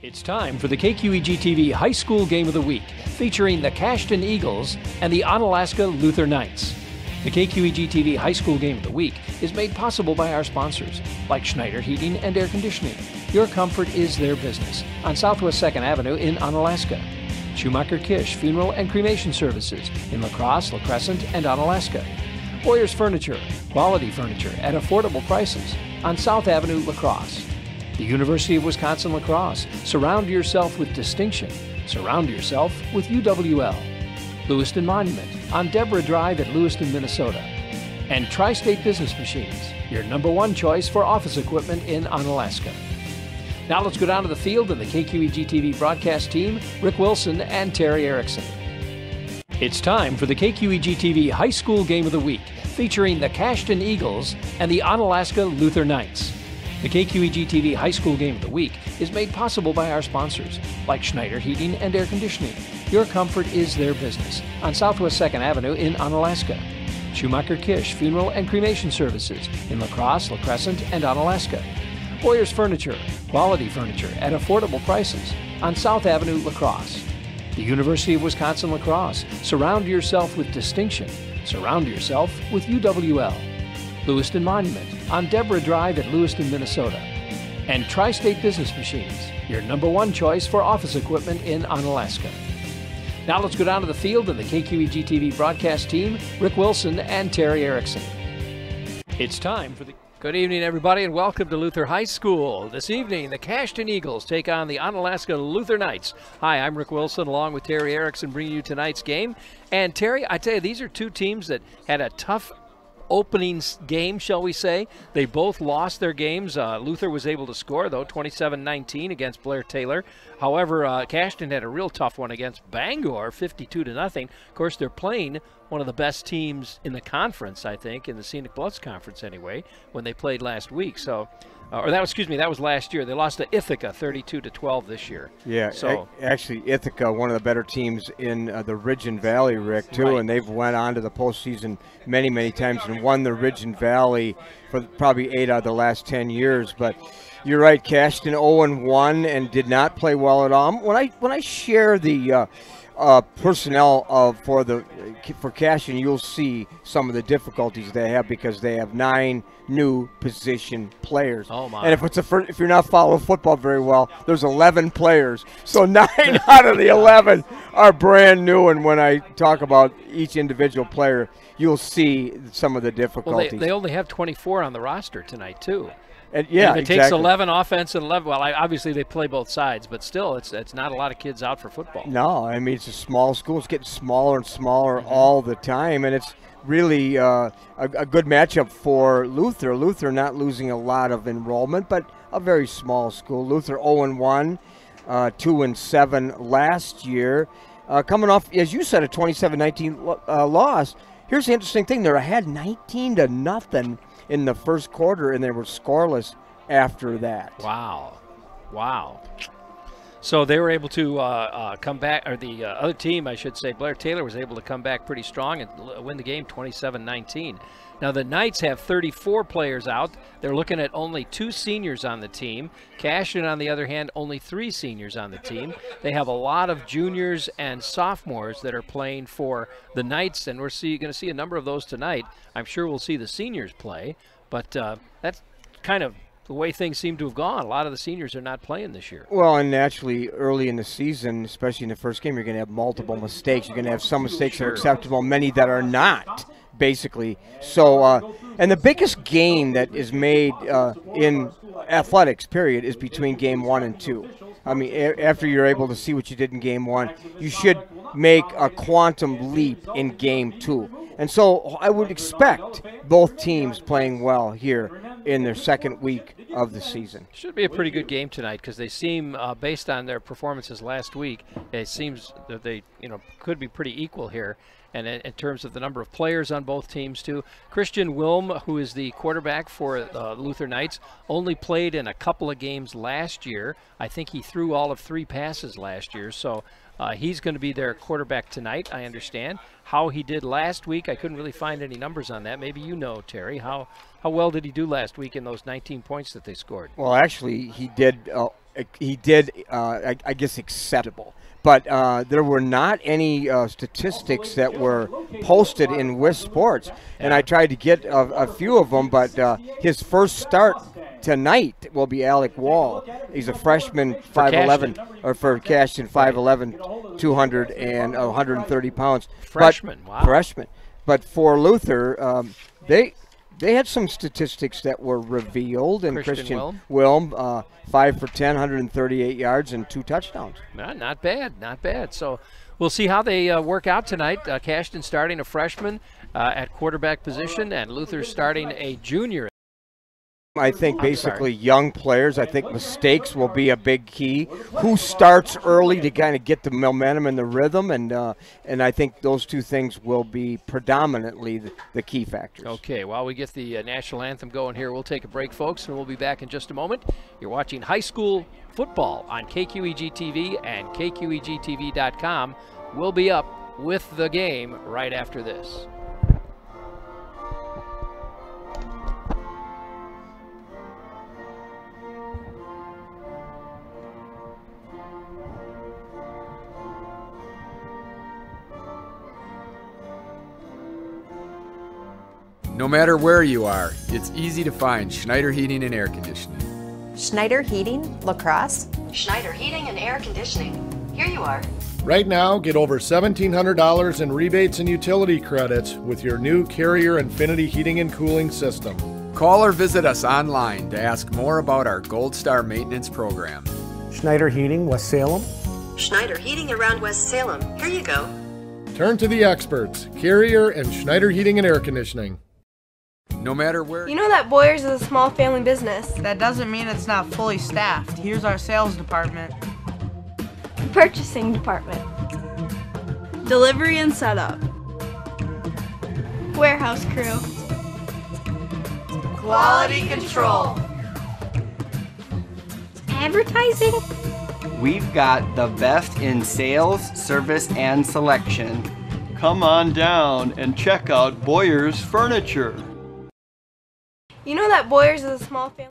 It's time for the KQEG-TV High School Game of the Week, featuring the Cashton Eagles and the Onalaska Luther Knights. The KQEG-TV High School Game of the Week is made possible by our sponsors, like Schneider Heating and Air Conditioning. Your comfort is their business on Southwest 2nd Avenue in Onalaska. Schumacher Kish Funeral and Cremation Services in La Crosse, La Crescent, and Onalaska. Boyer's Furniture, quality furniture at affordable prices on South Avenue, La Crosse. The University of Wisconsin-La Crosse. Surround yourself with distinction. Surround yourself with UWL. Lewiston Monument on Deborah Drive at Lewiston, Minnesota. And Tri-State Business Machines, your #1 choice for office equipment in Onalaska. Now let's go down to the field and the KQEG-TV broadcast team, Rick Wilson and Terry Erickson. It's time for the KQEG-TV High School Game of the Week, featuring the Cashton Eagles and the Onalaska Luther Knights. The KQEG-TV High School Game of the Week is made possible by our sponsors, like Schneider Heating and Air Conditioning. Your comfort is their business on Southwest 2nd Avenue in Onalaska. Schumacher Kish Funeral and Cremation Services in La Crosse, La Crescent, and Onalaska. Boyer's Furniture, quality furniture at affordable prices on South Avenue, La Crosse. The University of Wisconsin-La Crosse. Surround yourself with distinction. Surround yourself with UWL. Lewiston Monument on Deborah Drive at Lewiston, Minnesota. And Tri-State Business Machines, your #1 choice for office equipment in Onalaska. Now let's go down to the field and the KQEG-TV broadcast team, Rick Wilson and Terry Erickson. It's time for the... Good evening, everybody, and welcome to Luther High School. This evening, the Cashton Eagles take on the Onalaska Luther Knights. Hi, I'm Rick Wilson, along with Terry Erickson, bringing you tonight's game. And Terry, I tell you, these are two teams that had a tough opening game, shall we say. They both lost their games. Luther was able to score, though, 27-19 against Blair Taylor. However, Cashton had a real tough one against Bangor, 52-0. Of course, they're playing one of the best teams in the conference, I think, in the Scenic Bluffs Conference anyway, when they played last week. So, that was last year. They lost to Ithaca 32-12 this year. Yeah, so actually Ithaca, one of the better teams in the Ridge and Valley, Rick, too, right. And they've went on to the postseason many, many times and won the Ridge and Valley for probably 8 out of the last 10 years. But you're right, Cashton 0-1 and did not play well at all. When I share the personnel for Cashton, you'll see some of the difficulties they have because they have 9 new position players. Oh my! And if you're not following football very well, there's 11 players. So 9 out of the 11 are brand new. And when I talk about each individual player, you'll see some of the difficulties. Well, they only have 24 on the roster tonight too. And yeah, and if it takes 11 offense and 11, well, obviously they play both sides, but still, it's not a lot of kids out for football. No, I mean, it's a small school. It's getting smaller and smaller all the time, and it's really a good matchup for Luther. Luther not losing a lot of enrollment, but a very small school. Luther 0-1, 2-7 last year. Coming off, as you said, a 27-19 loss. Here's the interesting thing. They're ahead 19-0 in the first quarter, and they were scoreless after that. Wow. So they were able to come back, or the other team, I should say, Blair Taylor was able to come back pretty strong and win the game 27-19. Now the Knights have 34 players out. They're looking at only 2 seniors on the team. Cashton, on the other hand, only 3 seniors on the team. They have a lot of juniors and sophomores that are playing for the Knights, and we're going to see a number of those tonight. I'm sure we'll see the seniors play, but that's kind of the way things seem to have gone. A lot of the seniors are not playing this year. Well, and naturally, early in the season, especially in the first game, you're going to have multiple mistakes. You're going to have some mistakes that are acceptable, many that are not, basically. So, and the biggest gain that is made in athletics, period, is between game 1 and 2. I mean, after you're able to see what you did in game 1, you should make a quantum leap in game 2. And so I would expect both teams playing well here in their second week of the season. Should be a pretty good game tonight because they seem, based on their performances last week, it seems that they could be pretty equal here. And in terms of the number of players on both teams, too. Christian Wilm, who is the quarterback for the Luther Knights, only played in a couple of games last year. I think he threw all of 3 passes last year. So he's going to be their quarterback tonight, I understand. How he did last week, I couldn't really find any numbers on that. Maybe you know, Terry. How well did he do last week in those 19 points that they scored? Well, actually, he did he did, I guess, acceptable. But there were not any statistics that were posted in WIS Sports, and I tried to get a few of them. But his first start tonight will be Alec Wall. He's a freshman, 5'11", or for Cashton, 5'11", 200 and 130 pounds. Freshman, wow. Freshman. But for Luther, they had some statistics that were revealed, and Christian Wilm, 5 for 10, 138 yards, and 2 touchdowns. Not bad, not bad. So we'll see how they work out tonight. Cashton starting a freshman at quarterback position, and Luther starting a junior. I think basically young players, I think mistakes will be a big key. Who starts early to kind of get the momentum and the rhythm, and I think those two things will be predominantly the key factors. Okay, while we get the national anthem going here, we'll take a break, folks, and we'll be back in just a moment. You're watching high school football on KQEG TV and KQEGTV.com. We'll be up with the game right after this. No matter where you are, it's easy to find Schneider Heating and Air Conditioning. Schneider Heating, La Crosse. Schneider Heating and Air Conditioning. Here you are. Right now, get over $1,700 in rebates and utility credits with your new Carrier Infinity Heating and Cooling System. Call or visit us online to ask more about our Gold Star Maintenance Program. Schneider Heating, West Salem. Schneider Heating around West Salem. Here you go. Turn to the experts, Carrier and Schneider Heating and Air Conditioning. No matter where. You know that Boyers is a small family business. That doesn't mean it's not fully staffed. Here's our sales department. Purchasing department. Delivery and setup. Warehouse crew. Quality control. Advertising. We've got the best in sales, service, and selection. Come on down and check out Boyers Furniture. You know that Boyers is a small family.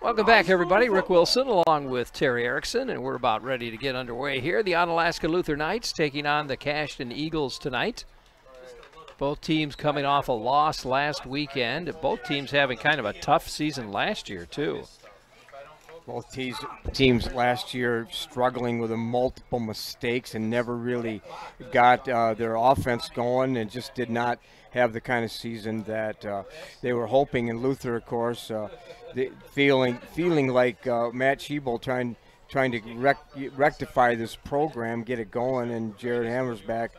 Welcome back, everybody. Rick Wilson along with Terry Erickson, and we're about ready to get underway here. The Onalaska Luther Knights taking on the Cashton Eagles tonight. Both teams coming off a loss last weekend. Both teams having kind of a tough season last year, too. Both teams last year struggling with multiple mistakes and never really got their offense going, and just did not have the kind of season that they were hoping. And Luther, of course, feeling like Matt Schiebel trying to rectify this program, get it going, and Jared Hammersback,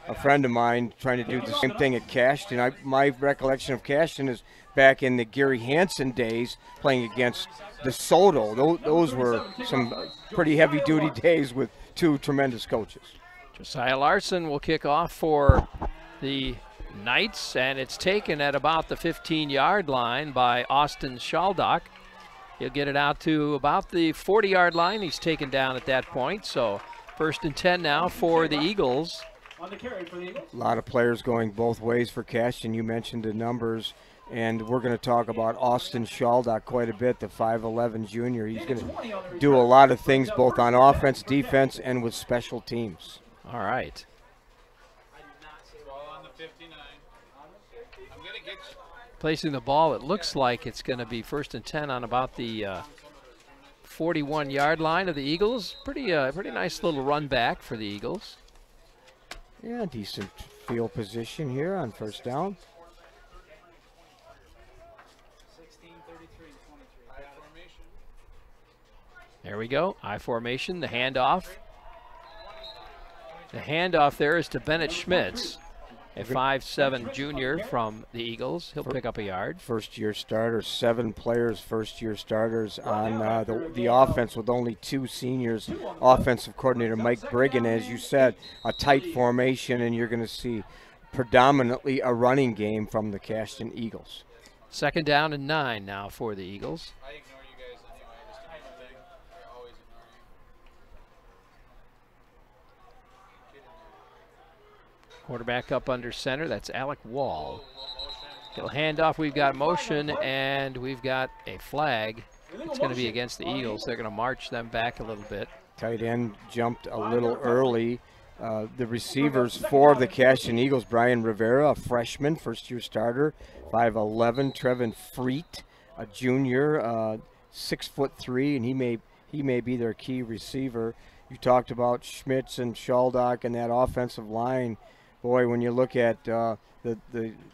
a friend of mine, trying to do the same thing at Cashton. My recollection of Cashton is back in the Gary Hansen days, playing against DeSoto. Those were some pretty heavy-duty days with two tremendous coaches. Josiah Larson will kick off for the Knights, and it's taken at about the 15-yard line by Austin Schaldock. He'll get it out to about the 40-yard line. He's taken down at that point, so 1st and 10 now for the Eagles A lot of players going both ways for Cashton. You mentioned the numbers, and we're going to talk about Austin Shaldock quite a bit, the 5'11 junior. He's going to do a lot of things both on offense, defense, and with special teams. All right. Placing the ball, it looks like it's going to be 1st and 10 on about the 41-yard line of the Eagles. Pretty nice little run back for the Eagles. Yeah, decent field position here on 1st down. There we go, I formation, the handoff. The handoff there is to Bennett Schmitz, a 5'7 junior from the Eagles. He'll pick up a yard. First-year starter, 7 players, first-year starters on the offense with only 2 seniors. Offensive coordinator Mike Brigham, as you said, a tight formation, and you're going to see predominantly a running game from the Cashton Eagles. 2nd down and 9 now for the Eagles. Quarterback up under center, that's Alec Wall. He'll hand off, we've got motion, and we've got a flag. It's going to be against the Eagles. They're going to march them back a little bit. Tight end jumped a little early. The receivers for the Cashton Eagles, Brian Rivera, a freshman, first-year starter, 5'11", Trevin Freet, a junior, 6'3", and he may be their key receiver. You talked about Schmitz and Shaldock and that offensive line. Boy, when you look at the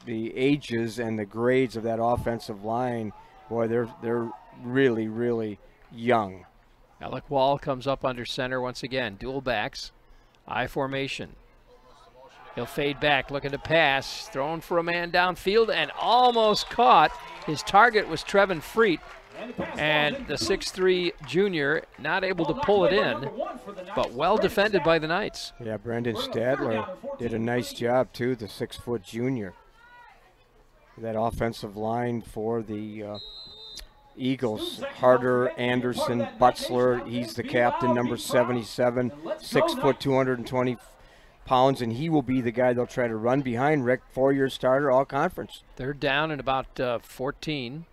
ages and the grades of that offensive line, boy, they're really, really young. Alec Wall comes up under center once again. Dual backs, I formation. He'll fade back, looking to pass, thrown for a man downfield and almost caught. His target was Trevin Freet, and the 6'3 junior not able to pull it in, but well defended by the Knights. Yeah, Brendan Stadler did a nice job too, the 6-foot junior. That offensive line for the Eagles, Harder, Anderson, Butzler, he's the captain, number 77, 6 foot, 220 pounds, and he will be the guy they'll try to run behind. Rick, 4-year starter, all conference. 3rd down and about 14.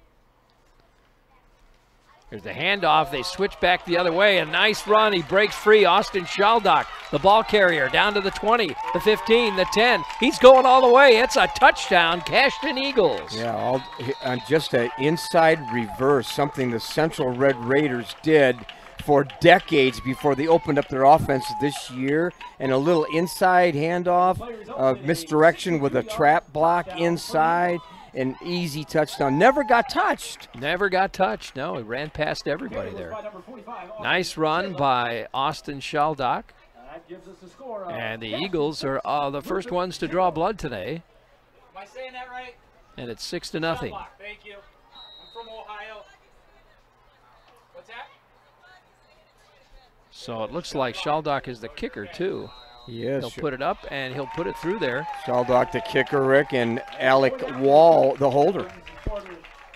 Here's the handoff. They switch back the other way. A nice run. He breaks free. Austin Shaldock, the ball carrier, down to the 20, the 15, the 10. He's going all the way. It's a touchdown, Cashton Eagles. Yeah, on just an inside reverse, something the Central Red Raiders did for decades before they opened up their offense this year. And a little inside handoff, misdirection with a trap block inside. An easy touchdown. Never got touched. Never got touched. No, he ran past everybody there. Nice run by Austin Shaldock. And the Eagles are the first ones to draw blood today. Am I saying that right? And it's 6-0. Thank you. I'm from Ohio. What's that? So it looks like Shaldock is the kicker too. Yes. He'll put it up and he'll put it through there. Shaldock the kicker, Rick, and Alec Wall the holder.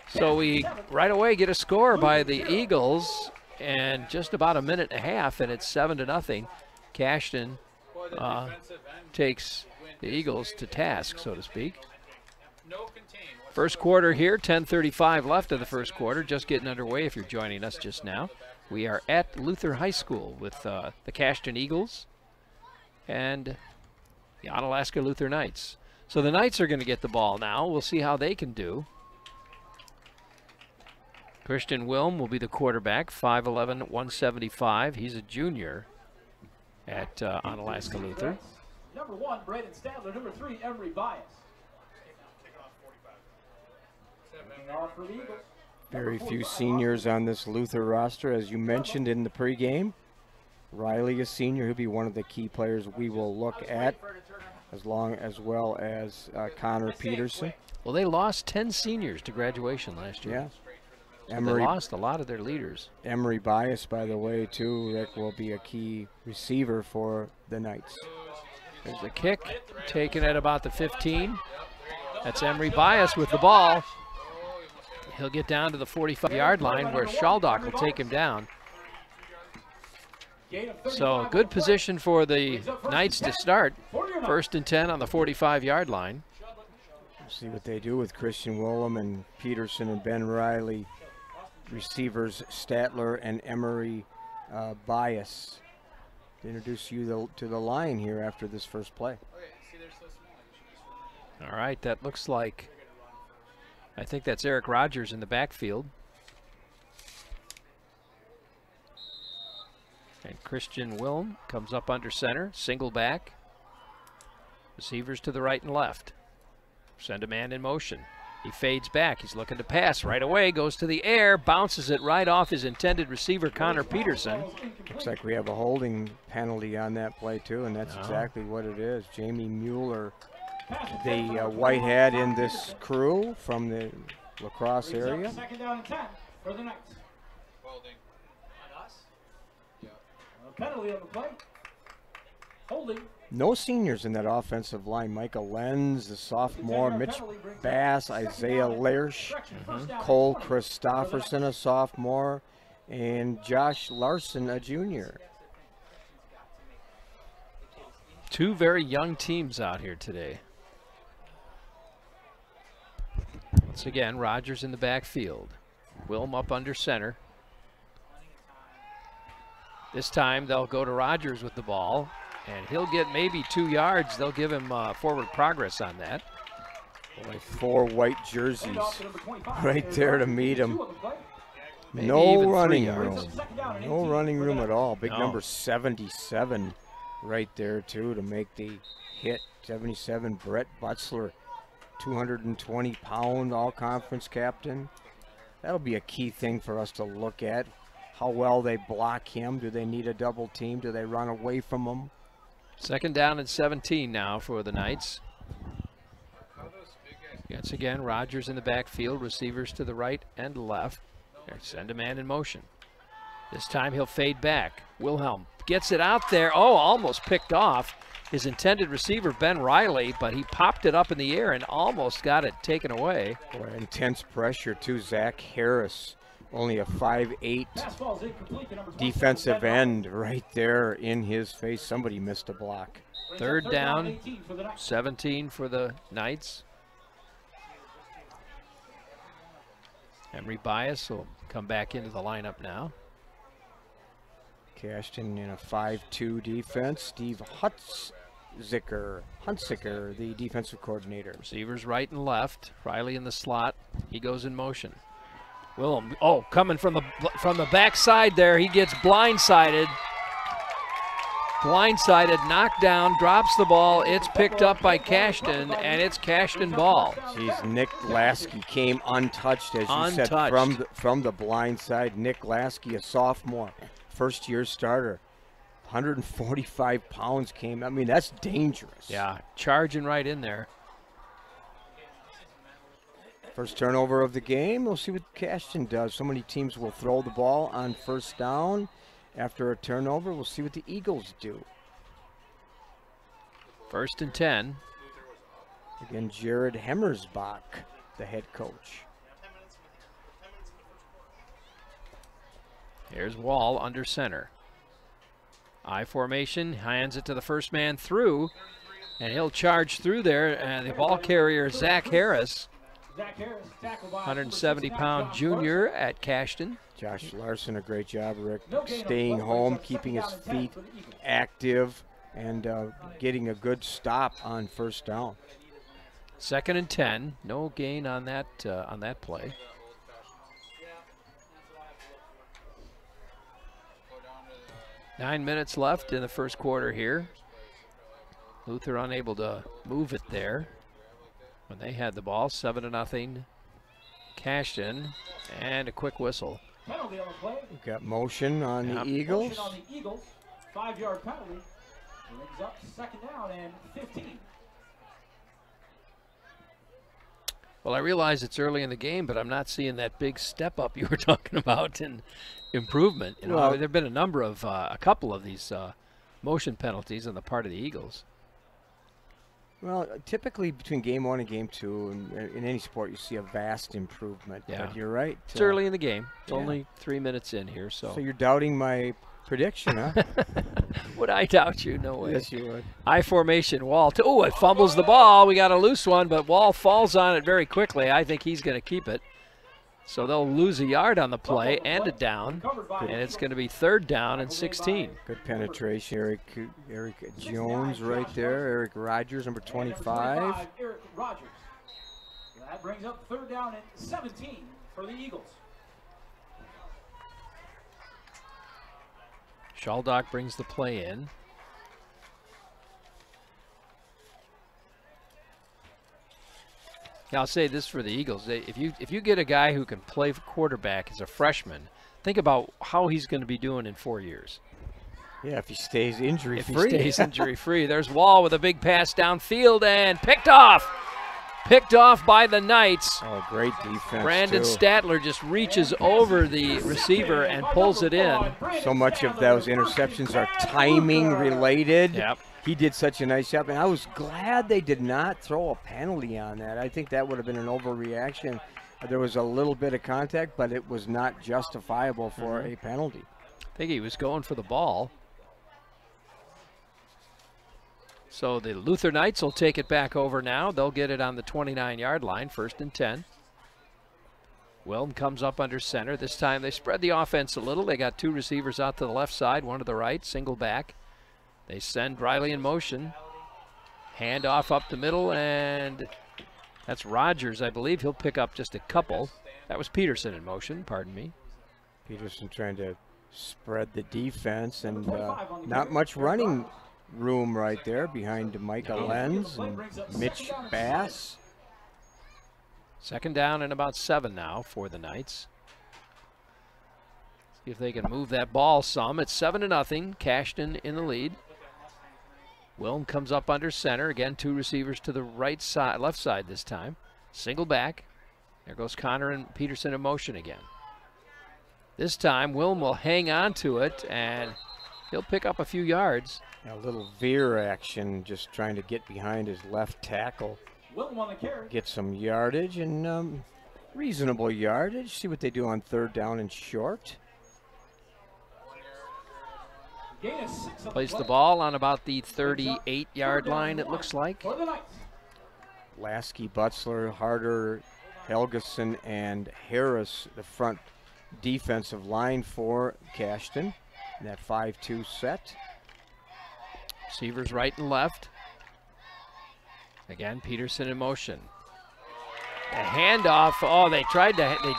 So we right away get a score by the Eagles and just about a minute and a half, and it's 7-0. Cashton takes the Eagles to task, so to speak. First quarter here, 10:35 left of the first quarter, just getting underway if you're joining us just now. We are at Luther High School with the Cashton Eagles and the Onalaska Luther Knights. So the Knights are going to get the ball now. We'll see how they can do. Christian Wilm will be the quarterback, 5'11", 175. He's a junior at Onalaska Luther. Number 1, Braden Stadler. Number 3, Emery Bias. Very few seniors on this Luther roster, as you mentioned in the pregame. Riley, a senior, he'll be one of the key players we will look at, as well as Connor Peterson. Well, they lost 10 seniors to graduation last year. Yeah. So they lost a lot of their leaders. Emery Bias, by the way, too, Rick, will be a key receiver for the Knights. There's the kick, taken at about the 15. That's Emery Bias with the ball. He'll get down to the 45-yard line where Shaldock will take him down. So good position for the Knights to start. 1st and 10 on the 45-yard line. See what they do with Christian Willem and Peterson and Ben Riley. Receivers Statler and Emery Bias. To introduce you to the line here after this first play. All right, that looks like, I think that's Eric Rogers in the backfield. And Christian Willem comes up under center, single back. Receivers to the right and left. Send a man in motion. He fades back. He's looking to pass right away. Goes to the air. Bounces it right off his intended receiver, Connor Peterson. Looks like we have a holding penalty on that play, too, and that's exactly what it is. Jamie Mueller, the white hat in this crew from the lacrosse area. 2nd down and 10 for the Knights. Holding. On us? Yeah. Penalty on the play. Holding. No seniors in that offensive line. Michael Lenz, the sophomore, Mitch Bass, Isaiah Lersch, Cole Christofferson, a sophomore, and Josh Larson, a junior. Two very young teams out here today. Once again, Rogers in the backfield. Willem up under center. This time they'll go to Rogers with the ball, and he'll get maybe 2 yards. They'll give him forward progress on that. Boy, 4 white jerseys right there to meet him. Maybe No even running 3 room. yards. No running room at all. Big No. number 77 right there, too, to make the hit. 77, Brett Butzler, 220-pound all-conference captain. That'll be a key thing for us to look at. How well they block him. Do they need a double team? Do they run away from him? 2nd down and 17 now for the Knights. Once again, Rogers in the backfield, receivers to the right and left. Send a man in motion. This time he'll fade back. Wilhelm gets it out there. Oh, almost picked off his intended receiver, Ben Riley, but he popped it up in the air and almost got it taken away. Boy, intense pressure too. Zach Harris, only a 5'8" defensive end right there in his face. Somebody missed a block. 3rd down, 17 for the Knights. Emery Bias will come back into the lineup now. Cashton in a 5-2 defense. Steve Huntsicker, the defensive coordinator. Receivers right and left. Riley in the slot. He goes in motion. Willem, oh, coming from the backside there. He gets blindsided. Blindsided, knocked down, drops the ball. It's picked up by Cashton, and it's Cashton ball. Jeez, Nick Lasky came untouched, as you said, from the blind side. Nick Lasky, a sophomore, first-year starter. 145 pounds came. I mean, that's dangerous. Yeah, charging right in there. First turnover of the game. We'll see what Cashton does. So many teams will throw the ball on 1st down. After a turnover, we'll see what the Eagles do. 1st and 10. Again, Jared Hemmersbach, the head coach. Here's Wall under center. I formation, hands it to the first man through, and he'll charge through there, and the ball carrier, Zach Harris, 170-pound junior at Cashton. Josh Larson, a great job, Rick, staying home, keeping his feet active, and getting a good stop on 1st down. 2nd and 10, no gain on that play. Nine minutes left in the 1st quarter here. Luther unable to move it there when they had the ball. 7-0. Cashton, and a quick whistle. We've got motion on the Eagles. 5-yard penalty. Brings up 2nd down and 15. Well, I realize it's early in the game, but I'm not seeing that big step up you were talking about in improvement. You know, well, there have been a couple of these motion penalties on the part of the Eagles. Well, typically between game 1 and game 2, in any sport, you see a vast improvement. Yeah. But you're right. It's early in the game. It's only 3 minutes in here. So you're doubting my prediction, huh? Would I doubt you? No way. Yes, you would. I formation, Wall. Oh, it fumbles the ball. We got a loose one, but Wall falls on it very quickly. I think he's going to keep it. So they'll lose a yard on the play and a down, and it's going to be 3rd down and 16. Good penetration. Eric Jones right there. Eric Rogers, number 25. Eric Rogers. That brings up 3rd down and 17 for the Eagles. Shaldock brings the play in. Now, I'll say this for the Eagles. If you get a guy who can play quarterback as a freshman, think about how he's going to be doing in 4 years. Yeah, if he stays injury-free. If he stays injury-free. There's Wall with a big pass downfield and picked off. Picked off by the Knights. Oh, great defense, Brandon too. Statler just reaches over the receiver and pulls it in. So much of those interceptions are timing related. Yep. He did such a nice job, and I was glad they did not throw a penalty on that. I think that would have been an overreaction. There was a little bit of contact, but it was not justifiable for a penalty. I think he was going for the ball. So the Luther Knights will take it back over now. They'll get it on the 29-yard line, 1st and 10. Wilm comes up under center. This time they spread the offense a little. They got 2 receivers out to the left side, 1 to the right, single back. They send Riley in motion. Hand off up the middle, and that's Rogers, I believe. He'll pick up just a couple. That was Peterson in motion, pardon me. Peterson trying to spread the defense, and not much running room right there behind Micah Lenz and Mitch Bass. 2nd down and about 7 now for the Knights. See if they can move that ball some. It's 7-0. Cashton in the lead. Wilm comes up under center. Again, 2 receivers to the right side, left side this time. Single back. There goes Connor and Peterson in motion again. This time, Wilm will hang on to it, and he'll pick up a few yards. A little veer action, just trying to get behind his left tackle. Get some yardage and reasonable yardage. See what they do on 3rd down and short. Plays the ball on about the 38-yard line, it looks like. Lasky, Butzler, Harder, Helgeson, and Harris, the front defensive line for Cashton. In that 5-2 set. Receivers right and left. Again, Peterson in motion. A handoff. Oh, they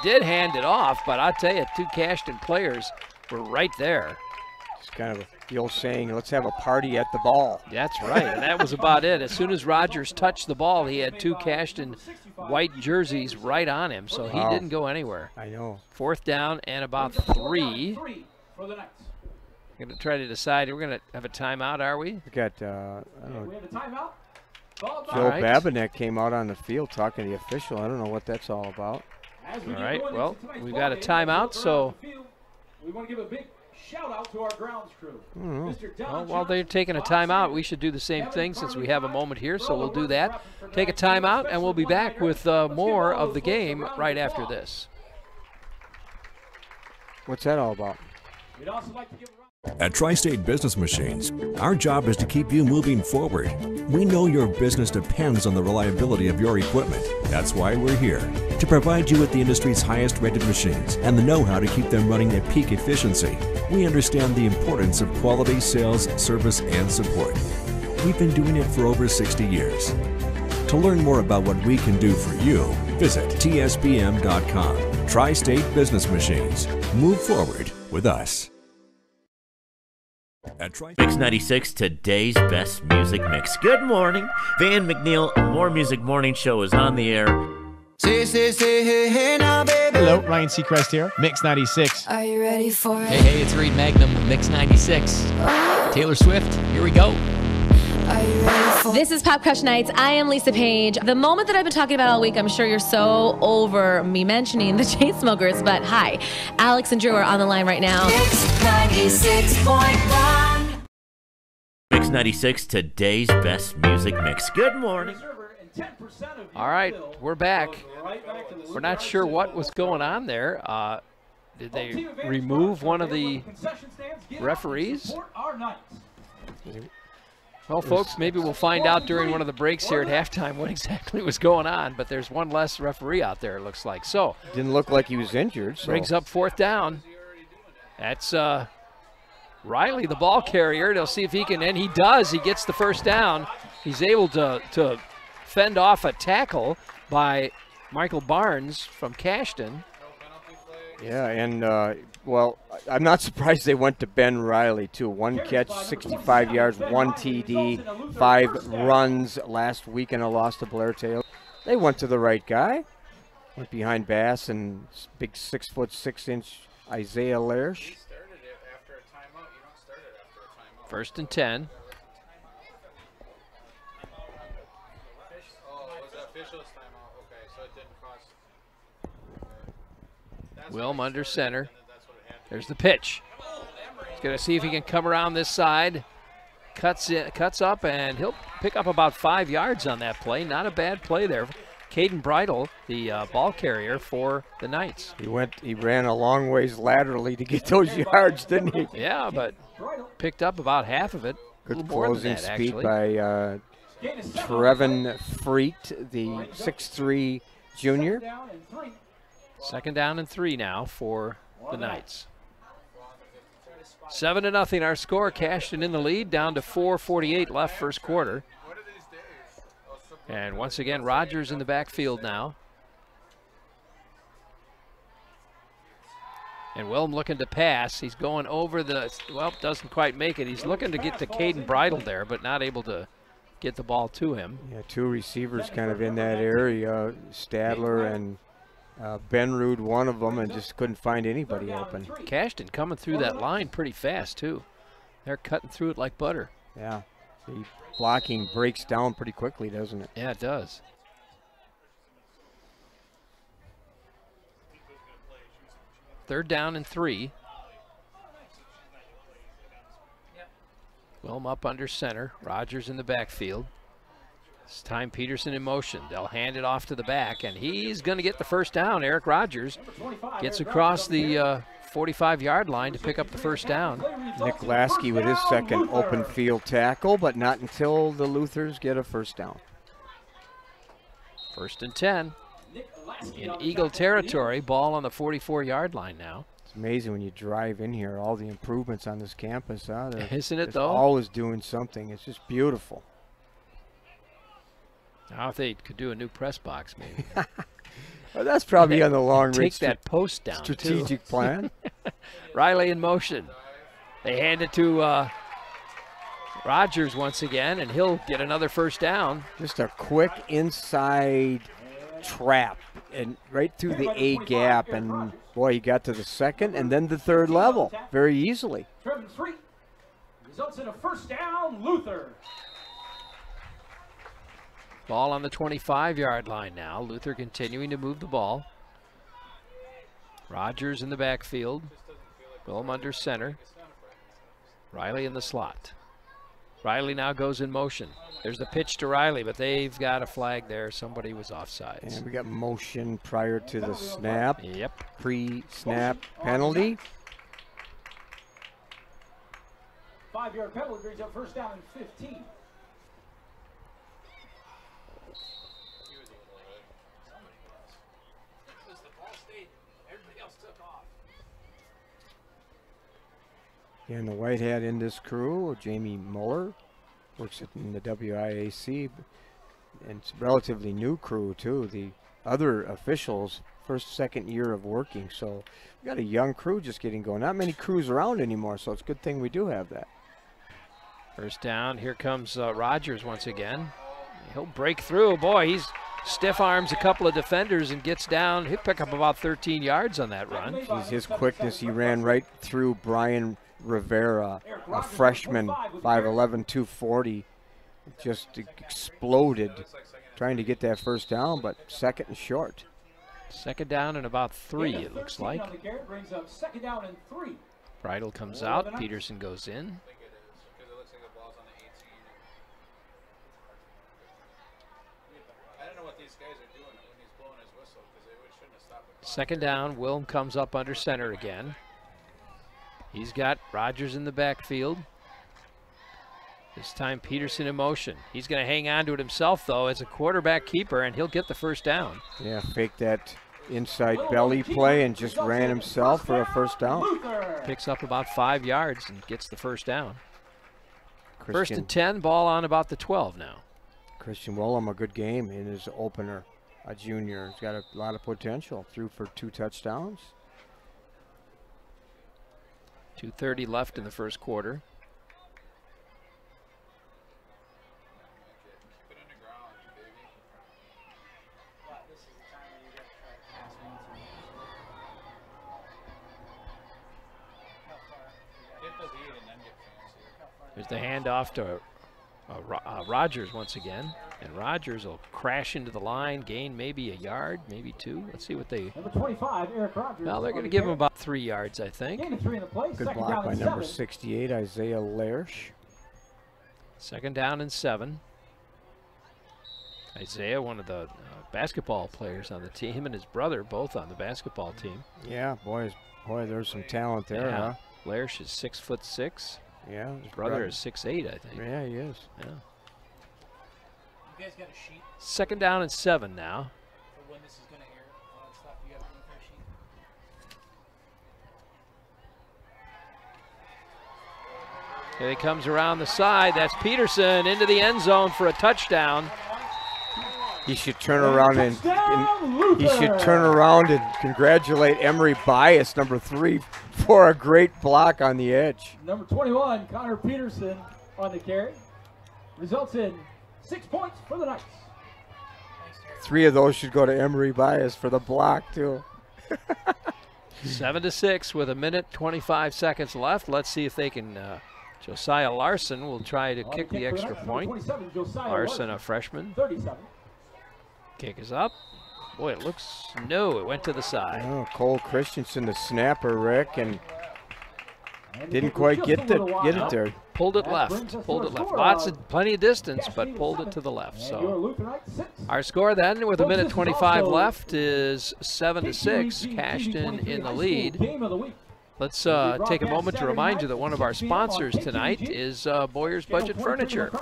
did hand it off, but I'll tell you, 2 Cashton players were right there. It's kind of the old saying, let's have a party at the ball. That's right, and that was about it. As soon as Rogers touched the ball, he had 2 Cashton white jerseys right on him, so he didn't go anywhere. I know. 4th down and about 3. We're going to try to decide. We're going to have a timeout, are we? We got, I don't know. We have a timeout. Joe Babinek came out on the field talking to the official. I don't know what that's all about. All right, well, we've got a timeout, so. We want to give a big shout out to our grounds crew. Well, while they're taking a timeout, we should do the same thing since we have a moment here, so we'll do that. Take a timeout, and we'll be back with more of the game right after this. What's that all about? We'd also like to give At Tri-State Business Machines, our job is to keep you moving forward. We know your business depends on the reliability of your equipment. That's why we're here, to provide you with the industry's highest rated machines and the know-how to keep them running at peak efficiency. We understand the importance of quality sales, service, and support. We've been doing it for over 60 years. To learn more about what we can do for you, visit tsbm.com. Tri-State Business Machines. Move forward with us. Mix 96, today's best music mix. Good morning, Van McNeil. More Music Morning Show is on the air. Say, hey now, baby. Hello, Ryan Seacrest here, Mix 96. Are you ready for it? Hey, it's Reed Magnum, Mix 96. Taylor Swift, here we go. This is Pop Crush Nights. I am Lisa Page. The moment that I've been talking about all week, I'm sure you're so over me mentioning the Chainsmokers, but hi, Alex and Drew are on the line right now. Mix 96.1. Mix 96, today's best music mix. Good morning. All right, we're back. We're not sure what was going on there. Did they remove one of the referees? Well, folks, maybe we'll find out during one of the breaks here at halftime what exactly was going on, but there's one less referee out there, it looks like. So didn't look like he was injured. So. Brings up 4th down. That's Riley, the ball carrier. They'll see if he can, and he does. He gets the first down. He's able to fend off a tackle by Michael Barnes from Cashton. Yeah, and, well, I'm not surprised they went to Ben Riley, too. 1 catch, 65 yards, 1 TD, 5 runs last week in a loss to Blair Taylor. They went to the right guy. Went behind Bass and big 6'6" Isaiah Lersch. 1st and 10. Wilm under center. There's the pitch. He's going to see if he can come around this side. Cuts up, and he'll pick up about 5 yards on that play. Not a bad play there. Caden Bridle, the ball carrier for the Knights. He ran a long ways laterally to get those yards, didn't he? Yeah, but picked up about half of it. Good closing speed by Trevin Freet, the 6'3" junior. 2nd down and 3 now for the Knights. 7-0 our score. Cashton in the lead, down to 4:48 left first quarter. And once again, Rogers in the backfield now. And Wilm looking to pass. He's going over the, well, doesn't quite make it. He's looking to get to Caden Bridle there, but not able to get the ball to him. Yeah, 2 receivers kind of in that area, Stadler and Ben Rude, one of them, and just couldn't find anybody open. Cashton coming through that line pretty fast, too. They're cutting through it like butter. Yeah, the blocking breaks down pretty quickly, doesn't it? Yeah, it does. Third down and 3. Wilm up under center. Rogers in the backfield. This time Peterson in motion. They'll hand it off to the back, and he's going to get the first down. Eric Rogers gets across the 45-yard line to pick up the first down. Nick Lasky with his 2nd open field tackle, but not until the Luthers get a first down. 1st and 10. In Eagle territory, ball on the 44-yard line now. It's amazing when you drive in here, all the improvements on this campus. Isn't it, though? Always doing something. It's just beautiful. Now if they could do a new press box, maybe. Well, that's probably on the long range. Take that post down. Strategic plan. Riley in motion. They hand it to Rogers once again, and he'll get another first down. Just a quick inside trap and right through the A gap, and boy, he got to the 2nd and then the 3rd level very easily. Trevin Freet results in a first down, Luther. Ball on the 25-yard line now. Luther continuing to move the ball. Rogers in the backfield. Wilm under center. Riley in the slot. Riley now goes in motion. There's the pitch to Riley, but they've got a flag there. Somebody was offsides. And we got motion prior to the snap. Yep. Pre-snap penalty. 5-yard penalty brings up first down and 15. And the white hat in this crew, Jamie Muller, works in the WIAC, and it's a relatively new crew too. The other officials, 1st, 2nd year of working, so we got a young crew just getting going. Not many crews around anymore, so it's a good thing we do have that. First down, here comes Rogers once again. He'll break through. Boy, he's stiff arms a couple of defenders and gets down. He'll pick up about 13 yards on that run. Jeez, his quickness, he ran right through Brian Rivera, a freshman, 5'11", 240, just exploded trying to get that first down, but 2nd and short. 2nd down and about 3, it looks like. Bridle comes out, Peterson goes in. Second down, Wilm comes up under center again. He's got Rogers in the backfield. This time Peterson in motion. He's going to hang on to it himself, though, as a quarterback keeper, and he'll get the first down. Yeah, fake that inside belly play and just ran himself for a first down. Picks up about 5 yards and gets the first down. Christian, First and 10, ball on about the 12 now. Christian Willem, a good game in his opener. A junior. He's got a lot of potential. Threw for 2 touchdowns. 2:30 left in the first quarter. There's the handoff to Rogers once again. And Rogers will crash into the line, gain maybe a yard, maybe 2. Let's see what they... Number 25, Eric Rogers. Well, they're going to give him about 3 yards, I think. Gain of 3 in the play. Good block by number 68, Isaiah Lersch. Second down and 7. Isaiah, one of the basketball players on the team, him and his brother both on the basketball team. Yeah, boy, there's some talent there, huh? Lersch is 6'6". Yeah. His brother is 6'8", I think. Yeah, he is. Yeah. You guys got a sheet? Second down and 7 now. For when this is going to air, all that stuff, you got a sheet? Here he comes around the side. That's Peterson into the end zone for a touchdown. He should turn around and congratulate Emery Bias, number 3, for a great block on the edge. Number 21, Connor Peterson on the carry. Results in 6 points for the Knights. 3 of those should go to Emery Bias for the block, too. 7-6 with 1:25 left. Let's see if they can. Josiah Larson will try to kick the extra point. Larson, a freshman. 37. Kick is up. Boy, it looks, no, it went to the side. Oh, Cole Christensen, the snapper, Rick, and didn't quite get it there. Pulled it left. Plenty of distance, but pulled it to the left. So our score then, with 1:25 left, is 7-6. Cashton in the lead. Let's take a moment to remind you that one of our sponsors tonight is Boyer's Budget Furniture.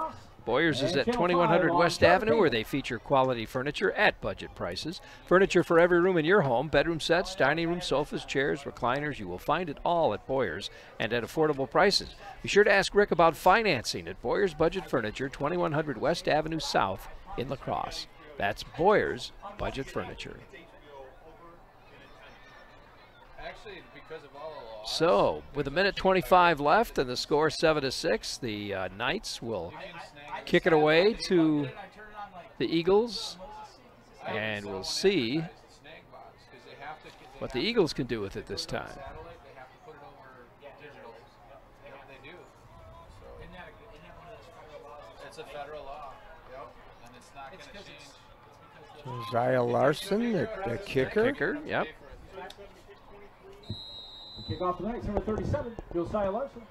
Boyer's is at 2100 West Avenue, where they feature quality furniture at budget prices. Furniture for every room in your home, bedroom sets, dining room, sofas, chairs, recliners. You will find it all at Boyer's and at affordable prices. Be sure to ask Rick about financing at Boyer's Budget Furniture, 2100 West Avenue South in La Crosse. That's Boyer's Budget Furniture. So, with 1:25 left and the score 7-6, the Knights will kick it away to the Eagles, and we'll see what the Eagles can do with it this time. It's a federal law. And it's not going to change. Josiah Larson, the kicker. Yep. Kick off the Knights, number 37, Josiah Larson.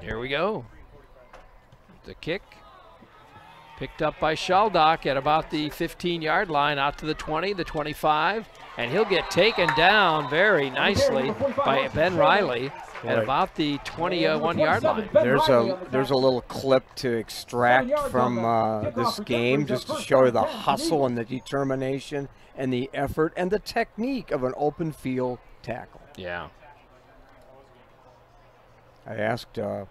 Here we go. The kick picked up by Shaldock at about the 15-yard line, out to the 20, the 25, and he'll get taken down very nicely by Ben Riley at about the 21-yard line. There's a little clip to extract from this game just to show you the hustle and the determination and the effort and the technique of an open field tackle. Yeah. I asked the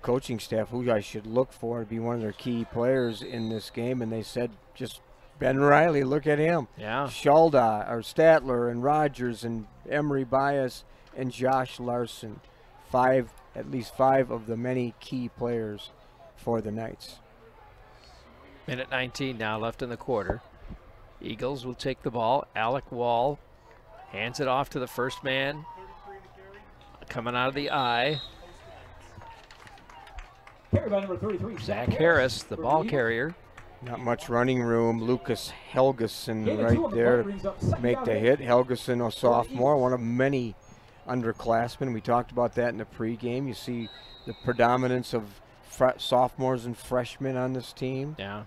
coaching staff who I should look for to be one of their key players in this game, and they said just Ben Riley. Look at him. Yeah. Shalda, or Statler, and Rogers, and Emery Bias, and Josh Larson. At least five of the many key players for the Knights. 1:19 now left in the quarter. Eagles will take the ball. Alec Wall hands it off to the first man. Coming out of the eye. Carry by number 33. Zach Harris, the ball carrier. Not much running room. Lucas Helgeson right there to make the hit. Helgeson, a sophomore, one of many underclassmen. We talked about that in the pregame. You see the predominance of sophomores and freshmen on this team. Yeah.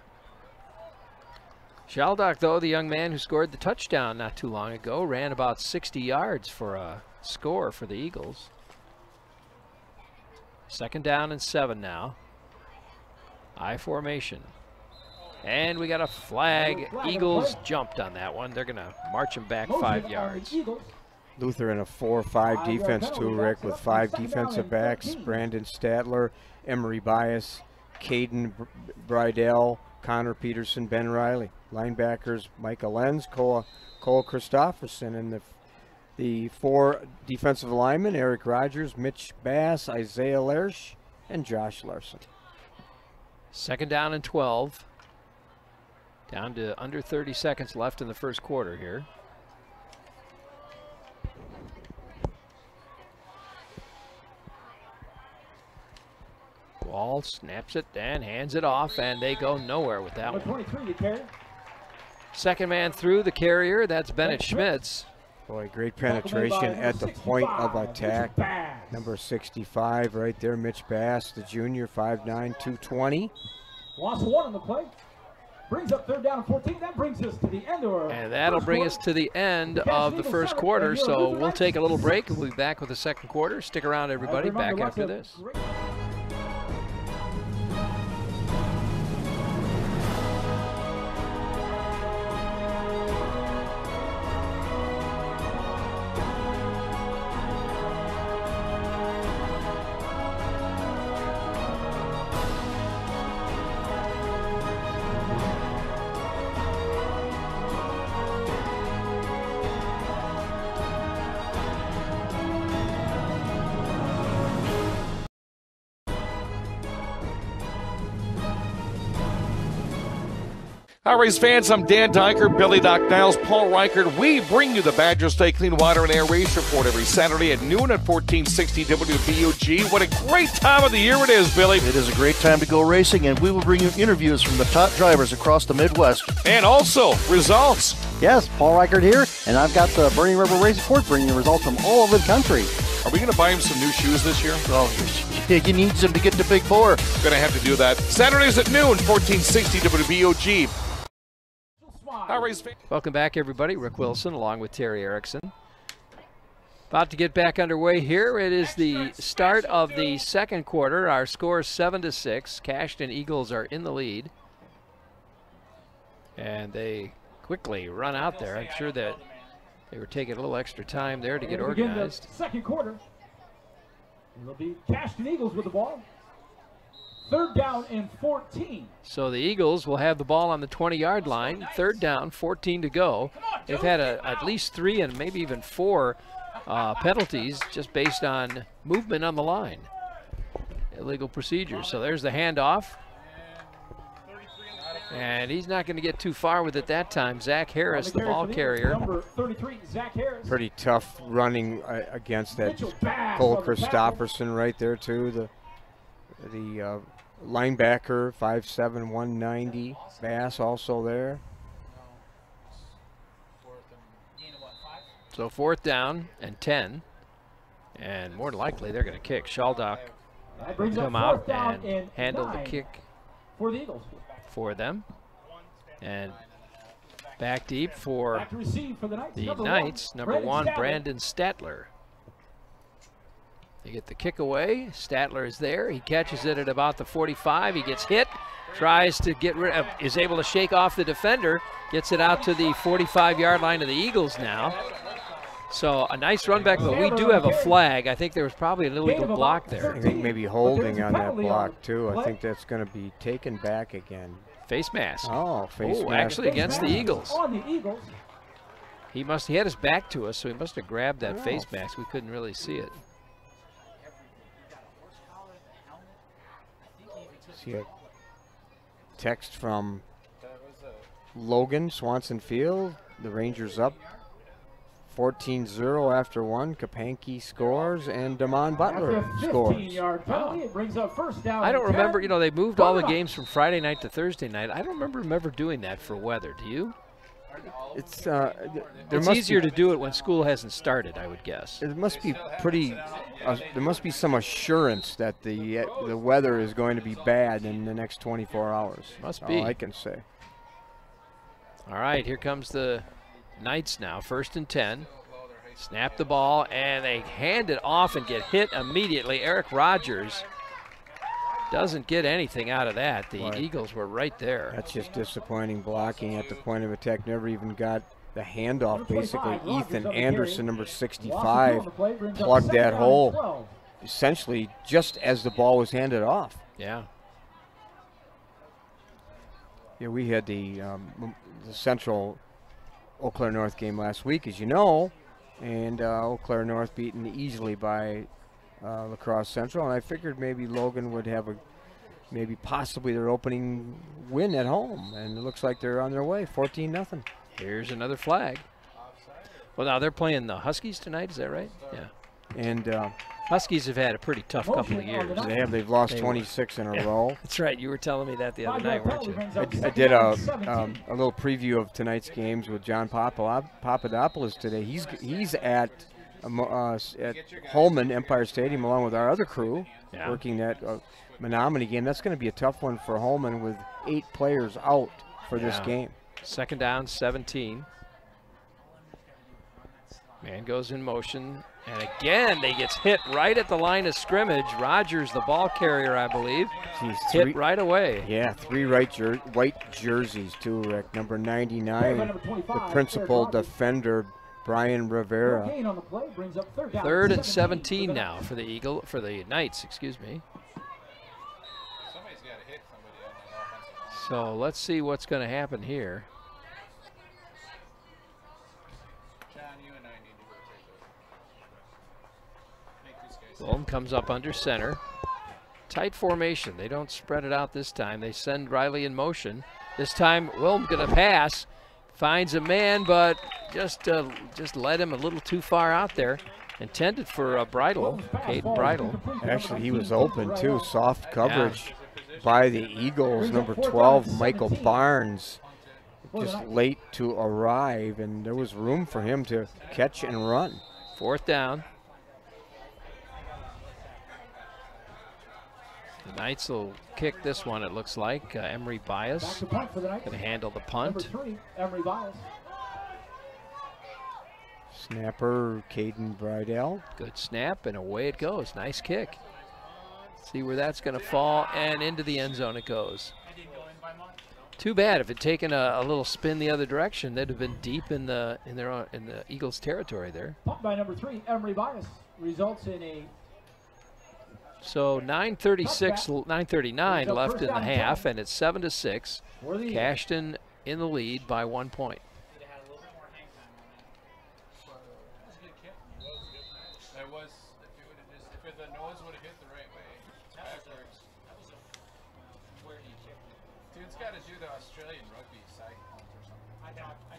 Shaldock, though, the young man who scored the touchdown not too long ago, ran about 60 yards for a score for the Eagles. 2nd down and 7 now. I formation. And we got a flag. Eagles jumped on that one. They're going to march them back 5 yards. Luther in a 4-5 defense too, Rick, with 5 defensive backs. Brandon Statler, Emery Bias, Caden Bridell, Connor Peterson, Ben Riley. Linebackers, Micah Lenz, Cole Christopherson, and the 4 defensive linemen, Eric Rogers, Mitch Bass, Isaiah Lersch, and Josh Larson. 2nd down and 12. Down to under 30 seconds left in the first quarter here. Wall snaps it and hands it off, and they go nowhere with that one. 2nd man through, the carrier, that's Bennett Schmitz. Boy, great penetration at the point of attack. Number 65 right there, Mitch Bass, the junior, 5'9", 220. Loss 1 on the play. Brings up 3rd down and 14. That brings us to the end of our And that'll bring us to the end of the first quarter, so we'll take a little break. We'll be back with the second quarter. Stick around, everybody. Back after this. Hi, Rays fans. I'm Dan Dyker, Billy Doc Niles, Paul Reichert. We bring you the Badger State Clean Water and Air Race Report every Saturday at noon at 1460 WBOG. What a great time of the year it is, Billy. It is a great time to go racing, and we will bring you interviews from the top drivers across the Midwest. And also, results. Yes, Paul Reichert here, and I've got the Burning River Race Report bringing you results from all over the country. Are we going to buy him some new shoes this year? Well, he needs them to get to Big Four. Going to have to do that. Saturdays at noon, 1460 WBOG. Welcome back, everybody. Rick Wilson along with Terry Erickson. About to get back underway here. It is the start of the second quarter. Our score is 7-6. Cashton Eagles are in the lead. And they quickly run out there. I'm sure that they were taking a little extra time there to get organized. Second quarter. It'll be Cashton Eagles with the ball. 3rd down and 14. So the Eagles will have the ball on the 20-yard line. 3rd down, 14 to go. They've had at least 3 and maybe even 4 penalties just based on movement on the line. Illegal procedures. So there's the handoff. And he's not going to get too far with it that time. Zach Harris, the ball carrier. Number 33, Zach Harris. Pretty tough running against that Cole Christopherson right there, too. The linebacker, 5'7", 190. Bass also there. So 4th down and 10. And more than likely, they're going to kick. Shaldock will come out and handle the kick for the Eagles. For them. And back deep for the Knights. Number 1, Brandon Statler. They get the kick away. Statler is there. He catches it at about the 45. He gets hit, tries to get rid of, is able to shake off the defender, gets it out to the 45-yard line of the Eagles now. So a nice run back, but we do have a flag. I think there was probably an illegal block there. I think maybe holding on that block, too. I think that's going to be taken back again. Face mask. Oh, face mask. Actually against the Eagles. On the Eagles. He had his back to us, so he must have grabbed that face mask. We couldn't really see it. See a text from Logan, Swanson Field. The Rangers up 14-0 after 1. Kapanke scores, and Damon Butler scores. 15-yard penalty. It brings up 1st down. I don't remember, they moved all the games from Friday night to Thursday night. I don't remember them ever doing that for weather. Do you? It's easier to do it when school hasn't started, I would guess. It must be pretty. There must be some assurance that the weather is going to be bad in the next 24 hours. Must be. All I can say. All right, here comes the Knights now, 1st and 10. Snap the ball, and they hand it off and get hit immediately. Eric Rogers doesn't get anything out of that. The Eagles were right there. That's just disappointing blocking at the point of attack. Never even got the handoff, basically. Ethan Anderson, number 65, plugged that hole essentially just as the ball was handed off. Yeah. Yeah, we had the Central Eau Claire North game last week, as you know, and Eau Claire North beaten easily by La Crosse Central, and I figured maybe Logan would have maybe possibly their opening win at home, and it looks like they're on their way, 14-0. Here's another flag. Well, now they're playing the Huskies tonight, is that right? Yeah. And Huskies have had a pretty tough couple of years. They have. They've lost 26 in a row. That's right. You were telling me that the other night, weren't you? I did a little preview of tonight's games with John Papadopoulos today. He's at Holman Empire Stadium along with our other crew, working that Menominee game. That's going to be a tough one for Holman with 8 players out for this game. 2nd down, 17. Man goes in motion, and again they gets hit right at the line of scrimmage. Rogers, the ball carrier, I believe, hit right away. Yeah, 3 white jerseys too, Rick. Number 99, the principal defender, Brian Rivera. 3rd and 17 now for the Knights, excuse me. So let's see what's going to happen here. Wilm comes up under center. Tight formation. They don't spread it out this time. They send Riley in motion. This time, Wilm gonna pass. Finds a man, but just led him a little too far out there. Intended for Bridle, Caden Bridle. Actually, he was open too. Soft coverage by the Eagles. Number 12, Michael Barnes, just late to arrive, and there was room for him to catch and run. 4th down. The Knights will kick this one, it looks like. Emery Bias going to handle the punt. Emery Bias. Snapper, Caden Bridell. Good snap, and away it goes. Nice kick. See where that's going to fall, and into the end zone it goes. Too bad. If it had taken a little spin the other direction, they'd have been deep in the Eagles' territory there. Punt by number 3, Emery Bias, results in a. So 9:39 left in the half, and it's 7-6. Cashton in the lead by 1 point. Dude's got to do the Australian rugby side hunt or something. I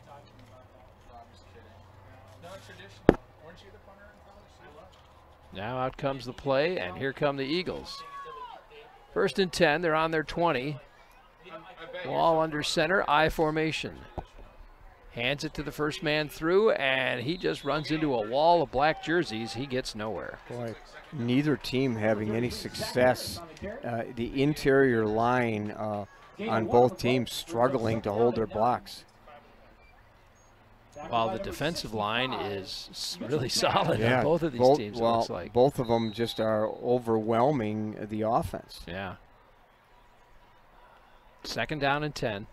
talked to him about that. No, I'm just kidding. No, traditional. Weren't you the punter in college? Now out comes the play, and here come the Eagles. 1st and 10, they're on their 20. Wall under center, I formation. Hands it to the first man through, and he just runs into a wall of black jerseys. He gets nowhere. Boy, neither team having any success. The interior line on both teams struggling to hold their blocks. While the defensive line is really solid on both of these teams, it looks like. Both of them just are overwhelming the offense. Yeah. 2nd down and 10.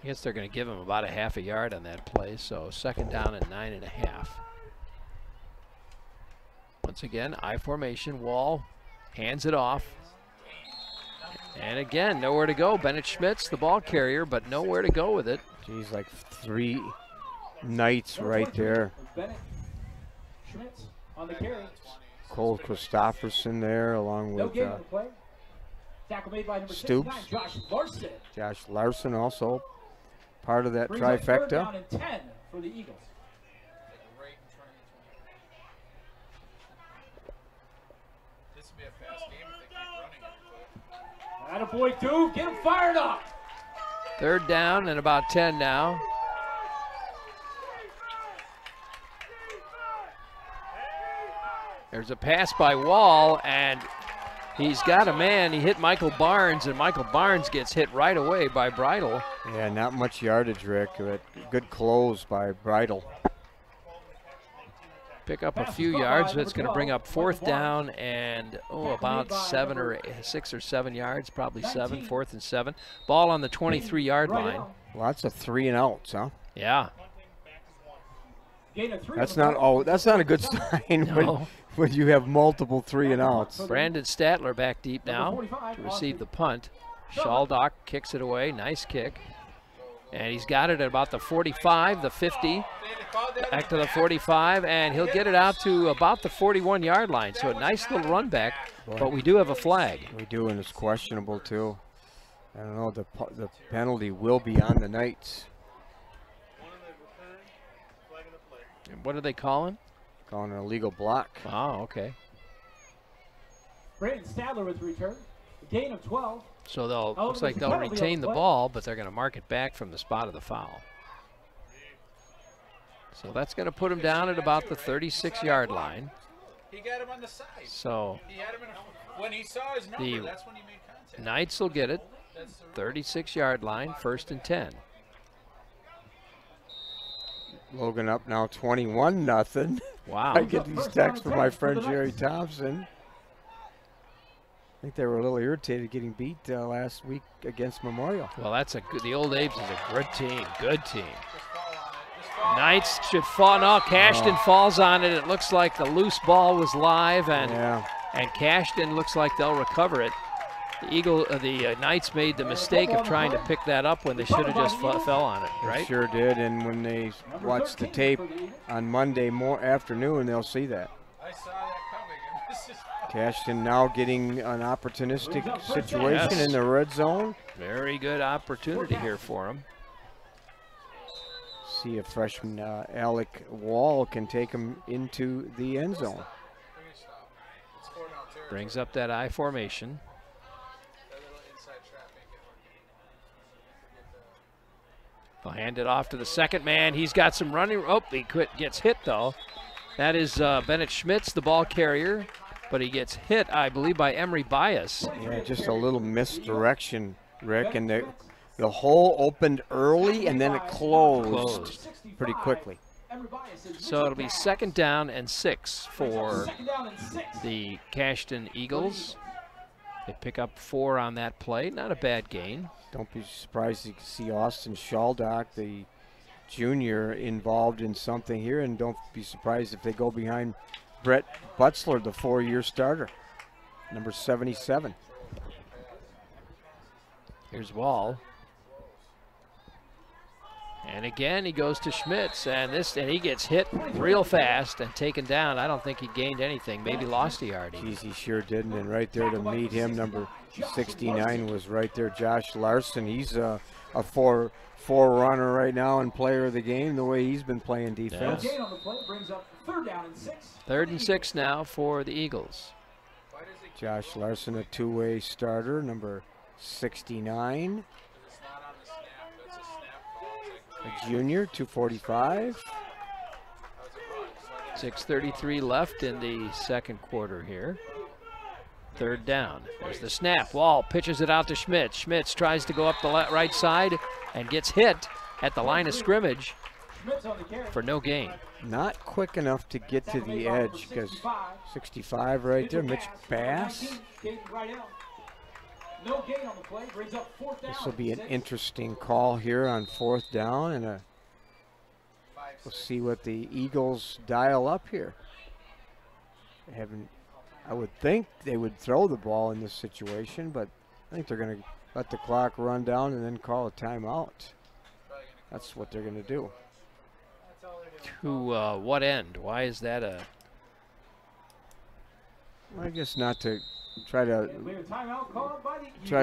I guess they're going to give him about a half a yard on that play, so 2nd down and 9.5. Once again, I formation. Wall hands it off. And again, nowhere to go. Bennett Schmitz, the ball carrier, but nowhere to go with it. Geez, like 3 Knights right there. Bennett Schmitz on the carry. Cole Christopherson there, along with Stoops. Josh Larson. Josh Larson also part of that Brings up 3rd down trifecta. and 10 for the Eagles. This will be a fast game if they keep running it. Attaboy, Duke, get him fired up. 3rd down and about 10 now. There's a pass by Wall, and He's got a man. He hit Michael Barnes, and Michael Barnes gets hit right away by Bridle. Yeah, not much yardage, Rick, but good close by Bridle. Pick up a few yards, but it's going to bring up 4th down and about 6 or 7 yards, probably 7, 4th and 7. Ball on the 23-yard line. Lots of 3 and outs, huh? Yeah. That's not a good sign when you have multiple 3 and outs. Brandon Statler back deep now to receive the punt. Schaldock kicks it away. Nice kick. And he's got it at about the 45, the 50, back to the 45, and he'll get it out to about the 41-yard line. So a nice little run back, but we do have a flag. We do, and it's questionable too. I don't know, the penalty will be on the Knights. And what are they calling? Calling an illegal block. Oh, okay. Brandon Statler with return. A gain of 12. So looks like they'll retain the ball, but they're going to mark it back from the spot of the foul. So that's going to put him down at about the 36-yard line. He got him on the side. So he had him when he saw his number, that's when he made contact. Knights will get it. 36-yard line, 1st and 10. Logan up now 21-0. Wow. I get these texts from my friend Jerry Thompson. I think they were a little irritated getting beat last week against Memorial. Well, that's the Old Apes is a good team. Good team. Knights should fall. No, Cashton falls on it. It looks like the loose ball was live, and Cashton looks like they'll recover it. The Knights made the mistake of trying to pick that up when they should have just fell on it, right? They sure did, and when they watch the tape on Monday afternoon, they'll see that. I saw that coming. Cashton now getting an opportunistic situation in the red zone. Very good opportunity here for him. See if freshman Alec Wall can take him into the end zone. Brings up that I formation. They'll hand it off to the second man. He's got some running. Oh, he gets hit though. That is Bennett Schmitz, the ball carrier, but he gets hit, I believe, by Emery Bias. Yeah, just a little misdirection, Rick, and the hole opened early and then it closed pretty quickly. So it'll be 2nd down and 6 for the Cashton Eagles. They pick up 4 on that play. Not a bad gain. Don't be surprised to see Austin Schaldock, the junior, involved in something here, and don't be surprised if they go behind Brett Butzler, the 4-year starter, number 77. Here's Wall. And again, he goes to Schmitz, and he gets hit real fast and taken down. I don't think he gained anything, maybe lost a yard. Geez, he sure didn't, and right there to meet him, number 69 was right there, Josh Larson. He's a forerunner right now and player of the game, the way he's been playing defense. Gain on the play brings up 3rd down and 6. 3rd and 6 now for the Eagles. Josh Larson, a two-way starter, number 69. A junior, 245. 6:33 left in the second quarter here. 3rd down. There's the snap. Wall pitches it out to Schmitz. Schmitz tries to go up the right side and gets hit at the line of scrimmage for no gain. Not quick enough to get to the edge because 65 right there. Mitch Bass. No gain on the play, brings up 4th down. This will be an interesting call here on 4th down, and we'll see what the Eagles dial up here. I would think they would throw the ball in this situation, but I think they're going to let the clock run down and then call a timeout. That's what they're going to do. To what end? Why is that a... I guess not to try to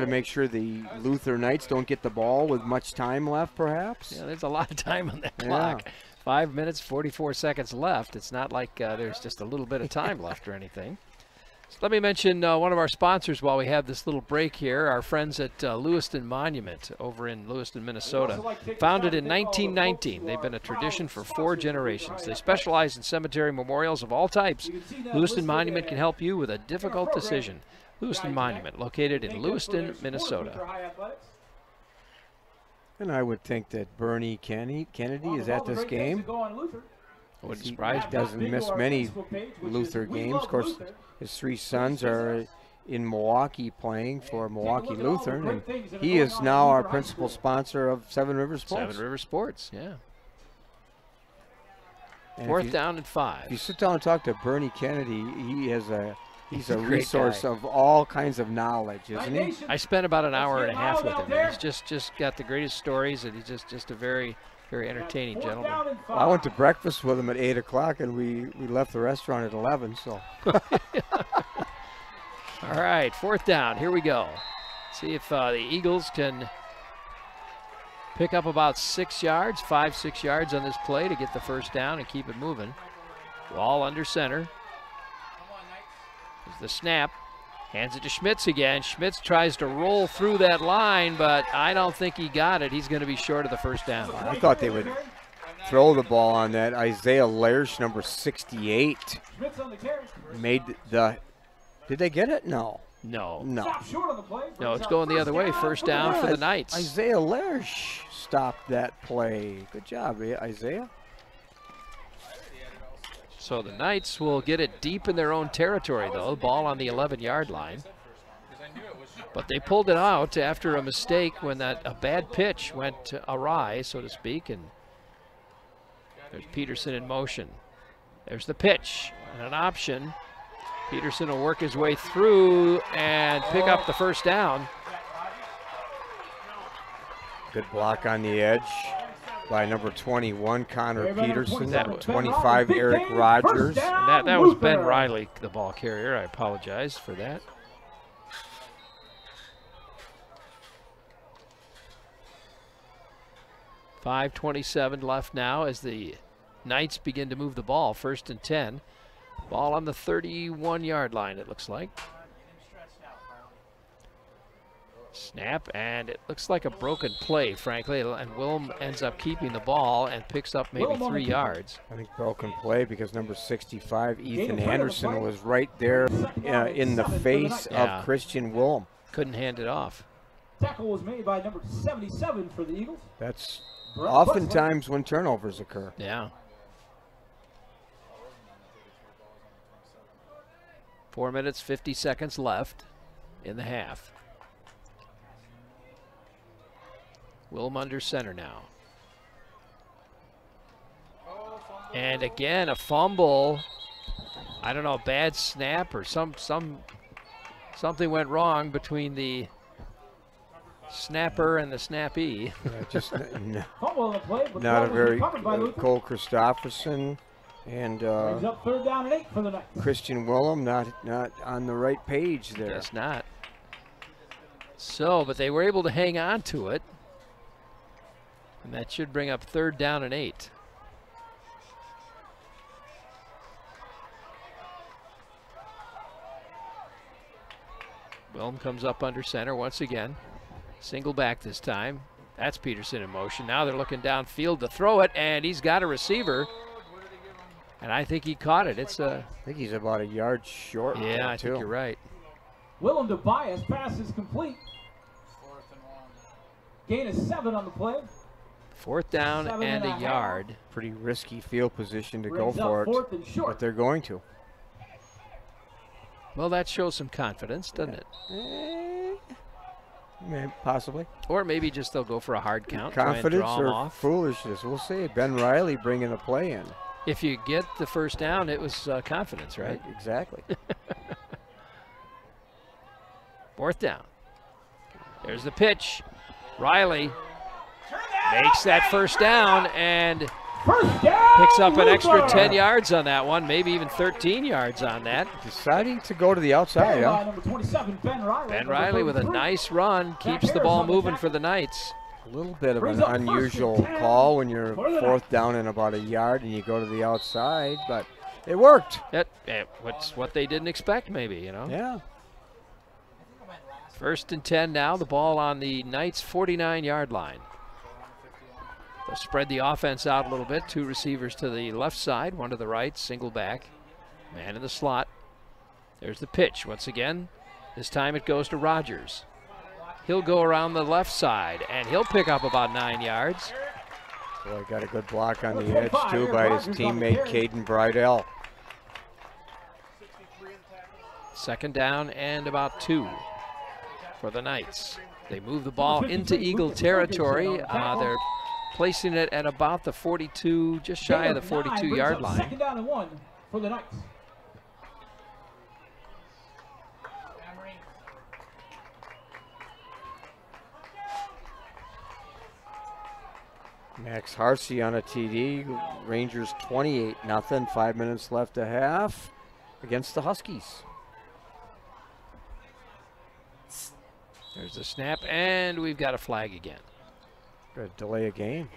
make sure the Luther Knights don't get the ball with much time left, perhaps. Yeah, there's a lot of time on that clock. 5 minutes, 44 seconds left. It's not like there's just a little bit of time left or anything. So let me mention one of our sponsors while we have this little break here. Our friends at Lewiston Monument over in Lewiston, Minnesota. Founded in 1919, they've been a tradition for 4 generations. They specialize in cemetery memorials of all types. Lewiston Monument can help you with a difficult decision. Lewiston Monument, located in Lewiston, Minnesota. And I would think that Bernie Kennedy is at this game. Wouldn't surprise me. He doesn't miss many Luther games. Of course, his 3 sons are in Milwaukee playing for Milwaukee Lutheran, and he is now our principal sponsor of Seven Rivers Sports. Seven Rivers Sports, yeah. And 4th down and 5. If you sit down and talk to Bernie Kennedy, he's a great resource guy. of all kinds of knowledge, isn't he? I spent about an hour and a half with him. He's just got the greatest stories, and he's just a very entertaining gentleman. Well, I went to breakfast with him at 8 o'clock, and we left the restaurant at 11. So. All right, 4th down. Here we go. See if the Eagles can pick up about 6 yards, 5-6 yards on this play to get the 1st down and keep it moving. Ball under center. There's the snap. Hands it to Schmitz again. Schmitz tries to roll through that line, but I don't think he got it. He's going to be short of the 1st down. I thought they would throw the ball on that. Isaiah Lersch, number 68, made the. Did they get it? No. No. No. No, it's going the other way. 1st down for the Knights. Isaiah Lersch stopped that play. Good job, Isaiah. So the Knights will get it deep in their own territory, though. The ball on the 11-yard line. But they pulled it out after a mistake when a bad pitch went awry, so to speak. And there's Peterson in motion. There's the pitch and an option. Peterson will work his way through and pick up the 1st down. Good block on the edge by number 21, Connor Peterson, number 25, Eric Rogers. And that was Ben Riley, the ball carrier. I apologize for that. .5:27 left now as the Knights begin to move the ball. 1st and 10. Ball on the 31-yard line, it looks like. Snap, and it looks like a broken play, frankly, and Wilm ends up keeping the ball and picks up maybe 3 yards. I think broken play because number 65, Ethan Anderson, was right there in the face of Christian Wilm. Couldn't hand it off. Tackle was made by number 77 for the Eagles. That's oftentimes when turnovers occur. Yeah. 4 minutes, 50 seconds left in the half. Wilm under center now. And again, a fumble. I don't know, bad snap or something went wrong between the snapper and the snappee. Just not a very Cole Christopherson and up 3rd down and 8 for the Knights. Christian Willem not on the right page there. Guess not. So, but they were able to hang on to it. And that should bring up 3rd down and 8. Wilm comes up under center once again. Single back this time. That's Peterson in motion. Now they're looking downfield to throw it, and he's got a receiver. And I think he caught it. I think he's about a yard short. Yeah, I think you're right. Willem to Bias, pass is complete. 4th and 1. Gain of 7 on the play. 4th down and a yard. Pretty risky field position to go for it, but they're going to. Well, that shows some confidence, doesn't it? Possibly. Or maybe just they'll go for a hard count. Confidence try and draw or off. foolishness. We'll see. Ben Riley bringing the play in. If you get the 1st down, it was confidence, right? Exactly. 4th down. There's the pitch. Riley makes that 1st down and picks up an extra 10 yards on that one, maybe even 13 yards on that. Deciding to go to the outside, huh? Ben Riley with a nice run keeps the ball moving for the Knights. A little bit of an unusual call when you're 4th down and about a yard and you go to the outside, but It worked. What's what they didn't expect, maybe, you know? Yeah. 1st and 10 now. The ball on the Knights' 49-yard line. They'll spread the offense out a little bit. 2 receivers to the left side, 1 to the right, single back. Man in the slot. There's the pitch once again. This time it goes to Rogers. He'll go around the left side, and he'll pick up about 9 yards. Boy, got a good block on the edge, too, by his teammate, Caden Bridell. 2nd down and about 2 for the Knights. They move the ball into Eagle territory. They're placing it at about the 42, just shy of the 42-yard line. 2nd down and 1 for the Knights. Max Harsey on a TD. Rangers 28-0. 5 minutes left to half against the Huskies. There's the snap, and we've got a flag again. Good delay of game.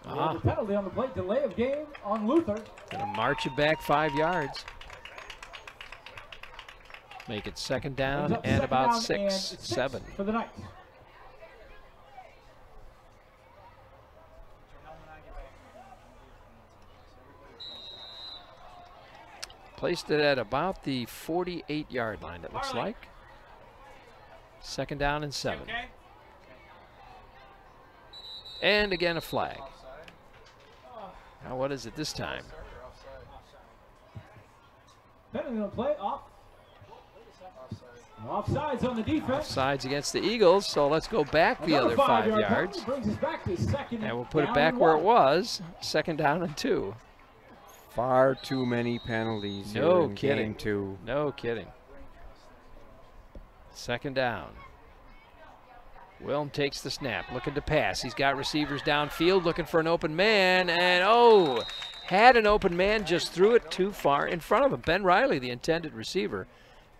The penalty on the plate, delay of game on Luther. Gonna march it back 5 yards. Make it 2nd down and about 6, 7. For the Knights. Placed it at about the 48-yard line, it looks like. 2nd down and 7. And again, a flag. Now, what is it this time? Penalty on the play, off. Offsides on the defense. Offsides against the Eagles, so let's go back the other 5 yards. Brings us back to 2nd and we'll put it back where it was, 2nd down and 2. Far too many penalties. No in kidding. Game 2. No kidding. 2nd down. Wilm takes the snap, looking to pass. He's got receivers downfield, looking for an open man, and had an open man, just threw it too far in front of him. Ben Riley, the intended receiver,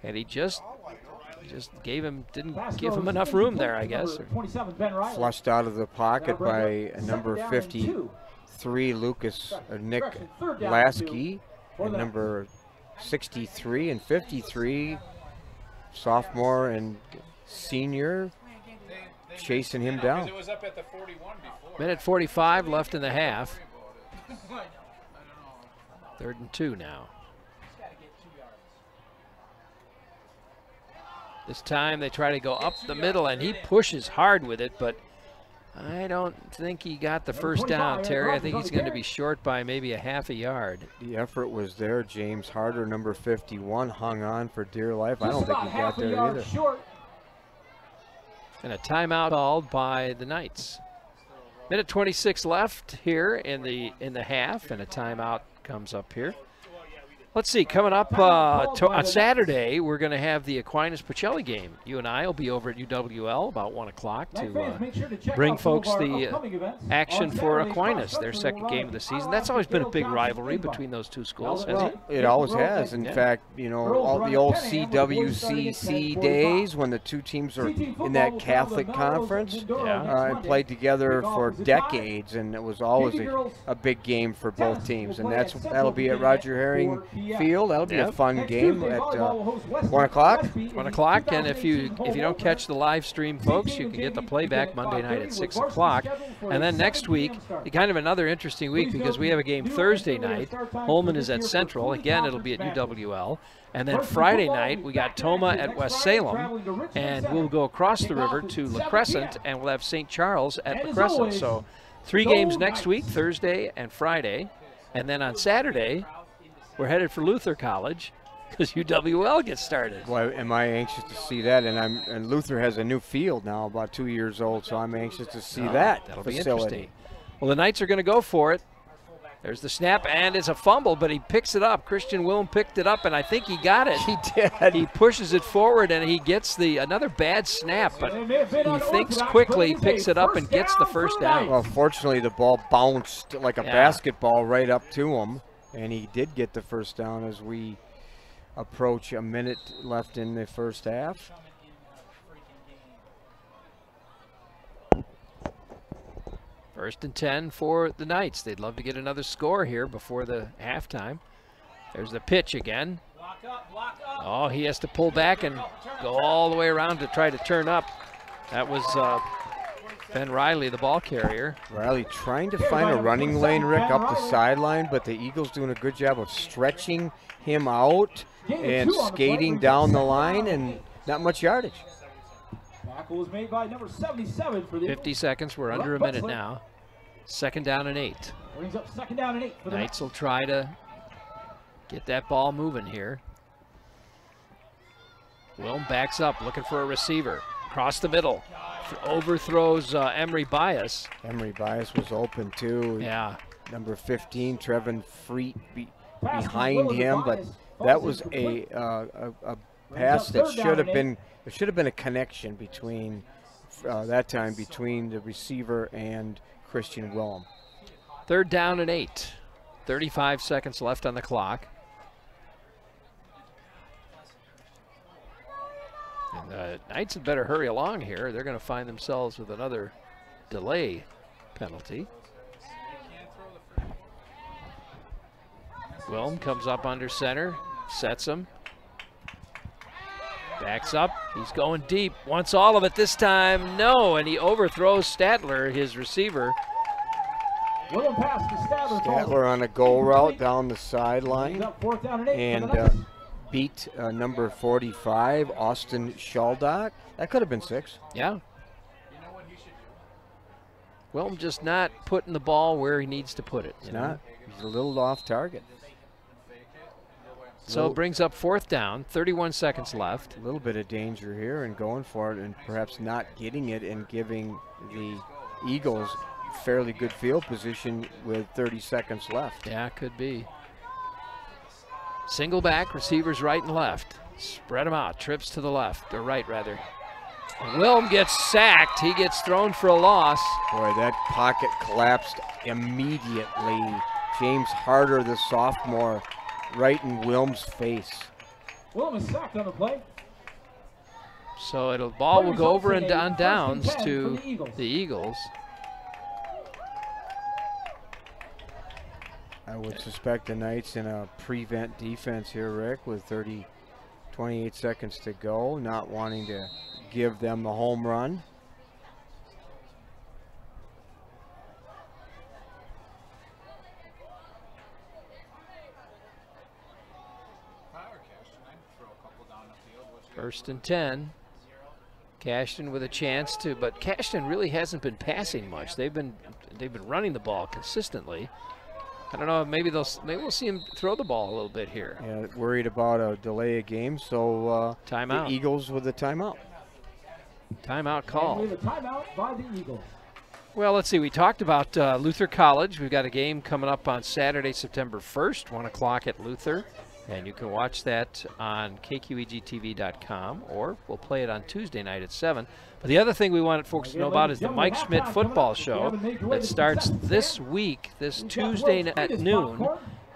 and he just didn't give him enough room there, I guess. 27, Ben Riley. Flushed out of the pocket by number 53, Nick Lasky, and number 63 and 53, sophomore and senior, chasing him down. It was up at the 41 before. Minute 45 left in the half. 3rd and 2 now. This time they try to go up the middle, and he pushes hard with it, but I don't think he got the first down, Terry. I think he's going to be short by maybe a half a yard. The effort was there. James Harder, number 51, hung on for dear life. I don't think he got there either. And a timeout called by the Knights. Minute 26 left here in the half, and a timeout comes up here. Let's see, coming up on Saturday, we're going to have the Aquinas-Pacelli game. You and I will be over at UWL about 1 o'clock to bring folks the action for Aquinas, their 2nd game of the season. That's always been a big rivalry between those two schools, hasn't it? It always has. In fact, you know, all the old CWCC days when the two teams were in that Catholic conference and played together for decades, and it was always a big game for both teams. And that'll be at Roger Herring Field. That'll be a fun game at 1 o'clock. 1 o'clock, and if you don't catch the live stream, folks, you can get the playback Monday night at 6 o'clock. And then next week, kind of another interesting week because we have a game Thursday night. Holman is at Central. Again, it'll be at UWL. And then Friday night, we got Toma at West Salem, and we'll go across the river to La Crescent, and we'll have St. Charles at La Crescent. So 3 games next week, Thursday and Friday. And then on Saturday, we're headed for Luther College because UWL gets started. Well, am I anxious to see that? And Luther has a new field now, about 2 years old, so I'm anxious to see that That'll facility. be interesting. Well, the Knights are going to go for it. There's the snap, and it's a fumble, but he picks it up. Christian Wilm picked it up, and I think he got it. He did. He pushes it forward, and he gets another bad snap, but he thinks quickly, picks it up, and gets the first down. Well, fortunately, the ball bounced like a basketball right up to him, and he did get the first down as we approach a minute left in the first half. First and 10 for the Knights. They'd love to get another score here before the halftime. There's the pitch again. Oh, he has to pull back and go all the way around to try to turn up. That was Ben Riley, the ball carrier. Riley trying to find a running lane, Rick, up the sideline, but the Eagles doing a good job of stretching him out and skating down the line, and not much yardage. Tackle was made by number 77 for the 50 seconds. We're under a minute now. 2nd down and 8. Brings up 2nd down and 8 for the Knights will try to get that ball moving here. Wilm backs up, looking for a receiver. Across the middle. Overthrows Emery Bias. Emery Bias was open too. Yeah. Number 15, Trevin Freet behind him, but that was a pass that should have been. There should have been a connection between that time between the receiver and Christian Willem. 3rd down and 8. 35 seconds left on the clock. And the Knights had better hurry along here. They're going to find themselves with another delay penalty. Wilm comes up under center, sets him. Backs up, he's going deep, wants all of it this time, no, and he overthrows Statler, his receiver. Statler on a goal route down the sideline and beat number 45, Austin Shaldock. That could have been 6. Yeah. Wilm just not putting the ball where he needs to put it. He's not. He's a little off target. So it brings up 4th down, 31 seconds left. A little bit of danger here and going for it and perhaps not getting it and giving the Eagles fairly good field position with 30 seconds left. Yeah, could be. Single back, receivers right and left. Spread them out, trips to the left, or right rather. Wilm gets sacked, he gets thrown for a loss. Boy, that pocket collapsed immediately. James Harder, the sophomore, right in Wilm's face. Wilm is sacked on the play. So the ball will go over and on downs to the Eagles. I would suspect the Knights in a prevent defense here, Rick, with 28 seconds to go, not wanting to give them the home run. First and 10. Cashton with a chance to, but Cashton really hasn't been passing much. They've been running the ball consistently. I don't know. Maybe we'll see him throw the ball a little bit here. Yeah, worried about a delay of game, so timeout. The Eagles with a timeout. Timeout call. And with a timeout by the Eagles. Well, let's see. We talked about Luther College. We've got a game coming up on Saturday, September 1st, 1 o'clock at Luther. And you can watch that on KQEGTV.com, or we'll play it on Tuesday night at 7. But the other thing we wanted folks to know about is the Mike Schmidt football show that starts this week, this Tuesday at noon,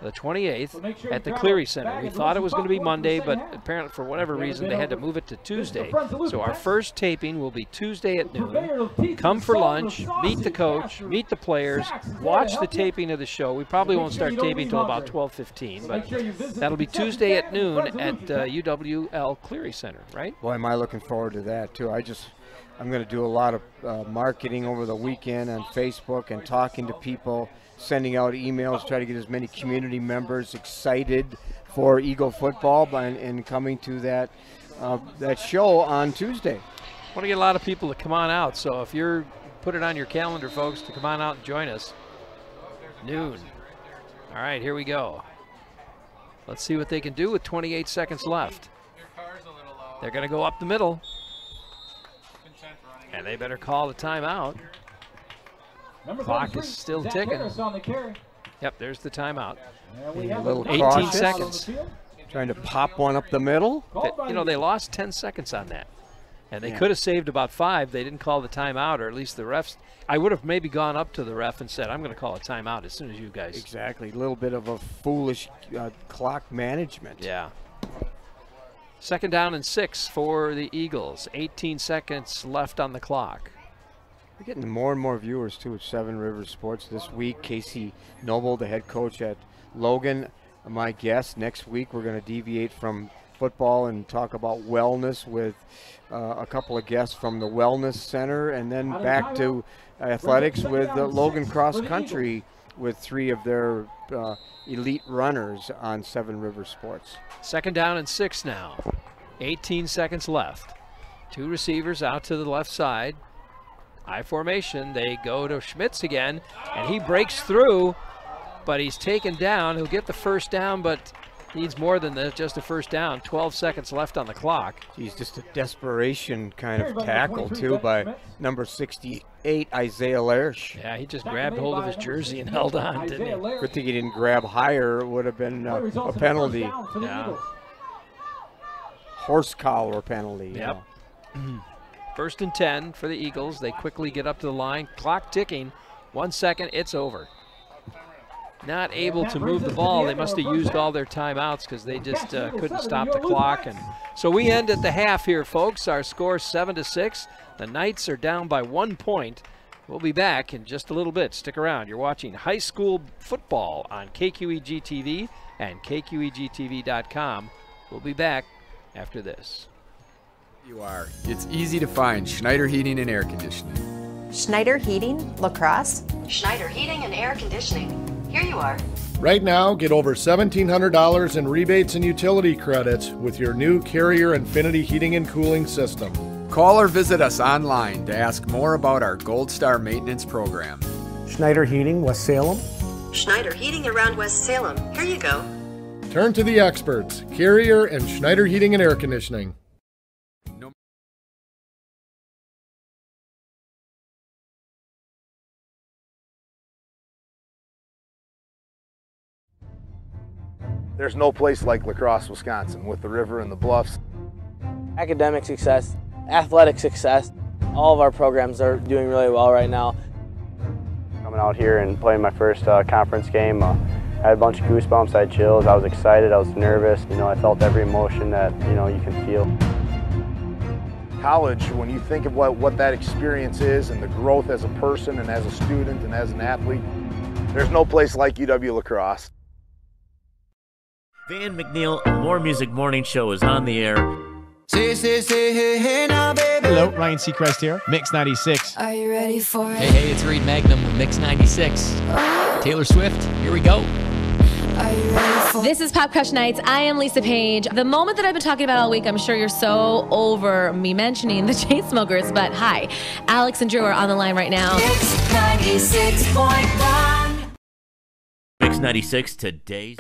the 28th, at the Cleary Center. We thought it was going to be Monday, but apparently for whatever reason they had to move it to Tuesday. So our first taping will be Tuesday at noon. Come for lunch, meet the coach, meet the players, watch the taping of the show. We probably won't start taping until about 12:15, but that'll be Tuesday at noon at UWL Cleary Center, right? Boy, am I looking forward to that, too. I'm going to do a lot of marketing over the weekend on Facebook and talking to people, sending out emails, try to get as many community members excited for Eagle football and coming to that show on Tuesday. I want to get a lot of people to come on out, so if you're put it on your calendar, folks, to come on out and join us. Noon. All right, here we go. Let's see what they can do with 28 seconds left. They're going to go up the middle. And they better call the timeout. Clock is still ticking. Yep, there's the timeout. A little 18 cautious. seconds. Trying to pop one up the middle. They lost 10 seconds on that. And they could have saved about 5. They didn't call the timeout, or at least the refs. I would have maybe gone up to the ref and said, I'm going to call a timeout as soon as you guys. Exactly. A little bit of a foolish clock management. Yeah. 2nd down and 6 for the Eagles. 18 seconds left on the clock. We're getting more and more viewers, too, at 7 Rivers Sports this week. Casey Noble, the head coach at Logan, my guest. Next week we're going to deviate from football and talk about wellness with a couple of guests from the Wellness Center, and then back to athletics with Logan Cross Country with 3 of their elite runners on 7 River Sports. 2nd down and 6 now. 18 seconds left. 2 receivers out to the left side. I formation. They go to Schmitz again, and he breaks through, but he's taken down. He'll get the first down, but needs more than just a first down. 12 seconds left on the clock. He's just a desperation kind of tackle, too, by number 68, Isaiah Lersch. Yeah, he just grabbed hold of his jersey and held on, didn't he? Good thing he didn't grab higher. It would have been a penalty. Yeah. Horse collar penalty. Yep. 1st and 10 for the Eagles. They quickly get up to the line. Clock ticking. 1 second, it's over. Not able to move the ball. They must have used all their timeouts because they just couldn't stop the clock. And so we end at the half here, folks. Our score 7-6. The Knights are down by 1 point. We'll be back in just a little bit. Stick around. You're watching high school football on KQEG TV and KQEGTV.com. We'll be back after this. You are. It's easy to find Schneider Heating and Air Conditioning. Schneider Heating, Lacrosse. Schneider Heating and Air Conditioning. Here you are. Right now, get over $1,700 in rebates and utility credits with your new Carrier Infinity heating and cooling system. Call or visit us online to ask more about our Gold Star maintenance program. Schneider Heating, West Salem. Schneider Heating around West Salem. Here you go. Turn to the experts, Carrier and Schneider Heating and Air Conditioning. There's no place like La Crosse, Wisconsin, with the river and the bluffs. Academic success, athletic success, all of our programs are doing really well right now. Coming out here and playing my first conference game, I had a bunch of goosebumps, I had chills, I was excited, I was nervous. You know, I felt every emotion that, you can feel. College, when you think of what that experience is and the growth as a person and as a student and as an athlete, there's no place like UW La Crosse. Van McNeil, More Music Morning Show is on the air. Hey now, baby. Hello, Ryan Seacrest here, Mix 96. Are you ready for it? Hey, it's Reed Magnum, Mix 96. Taylor Swift, here we go. Are you ready for it? This is Pop Crush Nights. I am Lisa Page. The moment that I've been talking about all week, I'm sure you're so over me mentioning the Chainsmokers, but hi, Alex and Drew are on the line right now. Mix 96.1. Mix 96, today's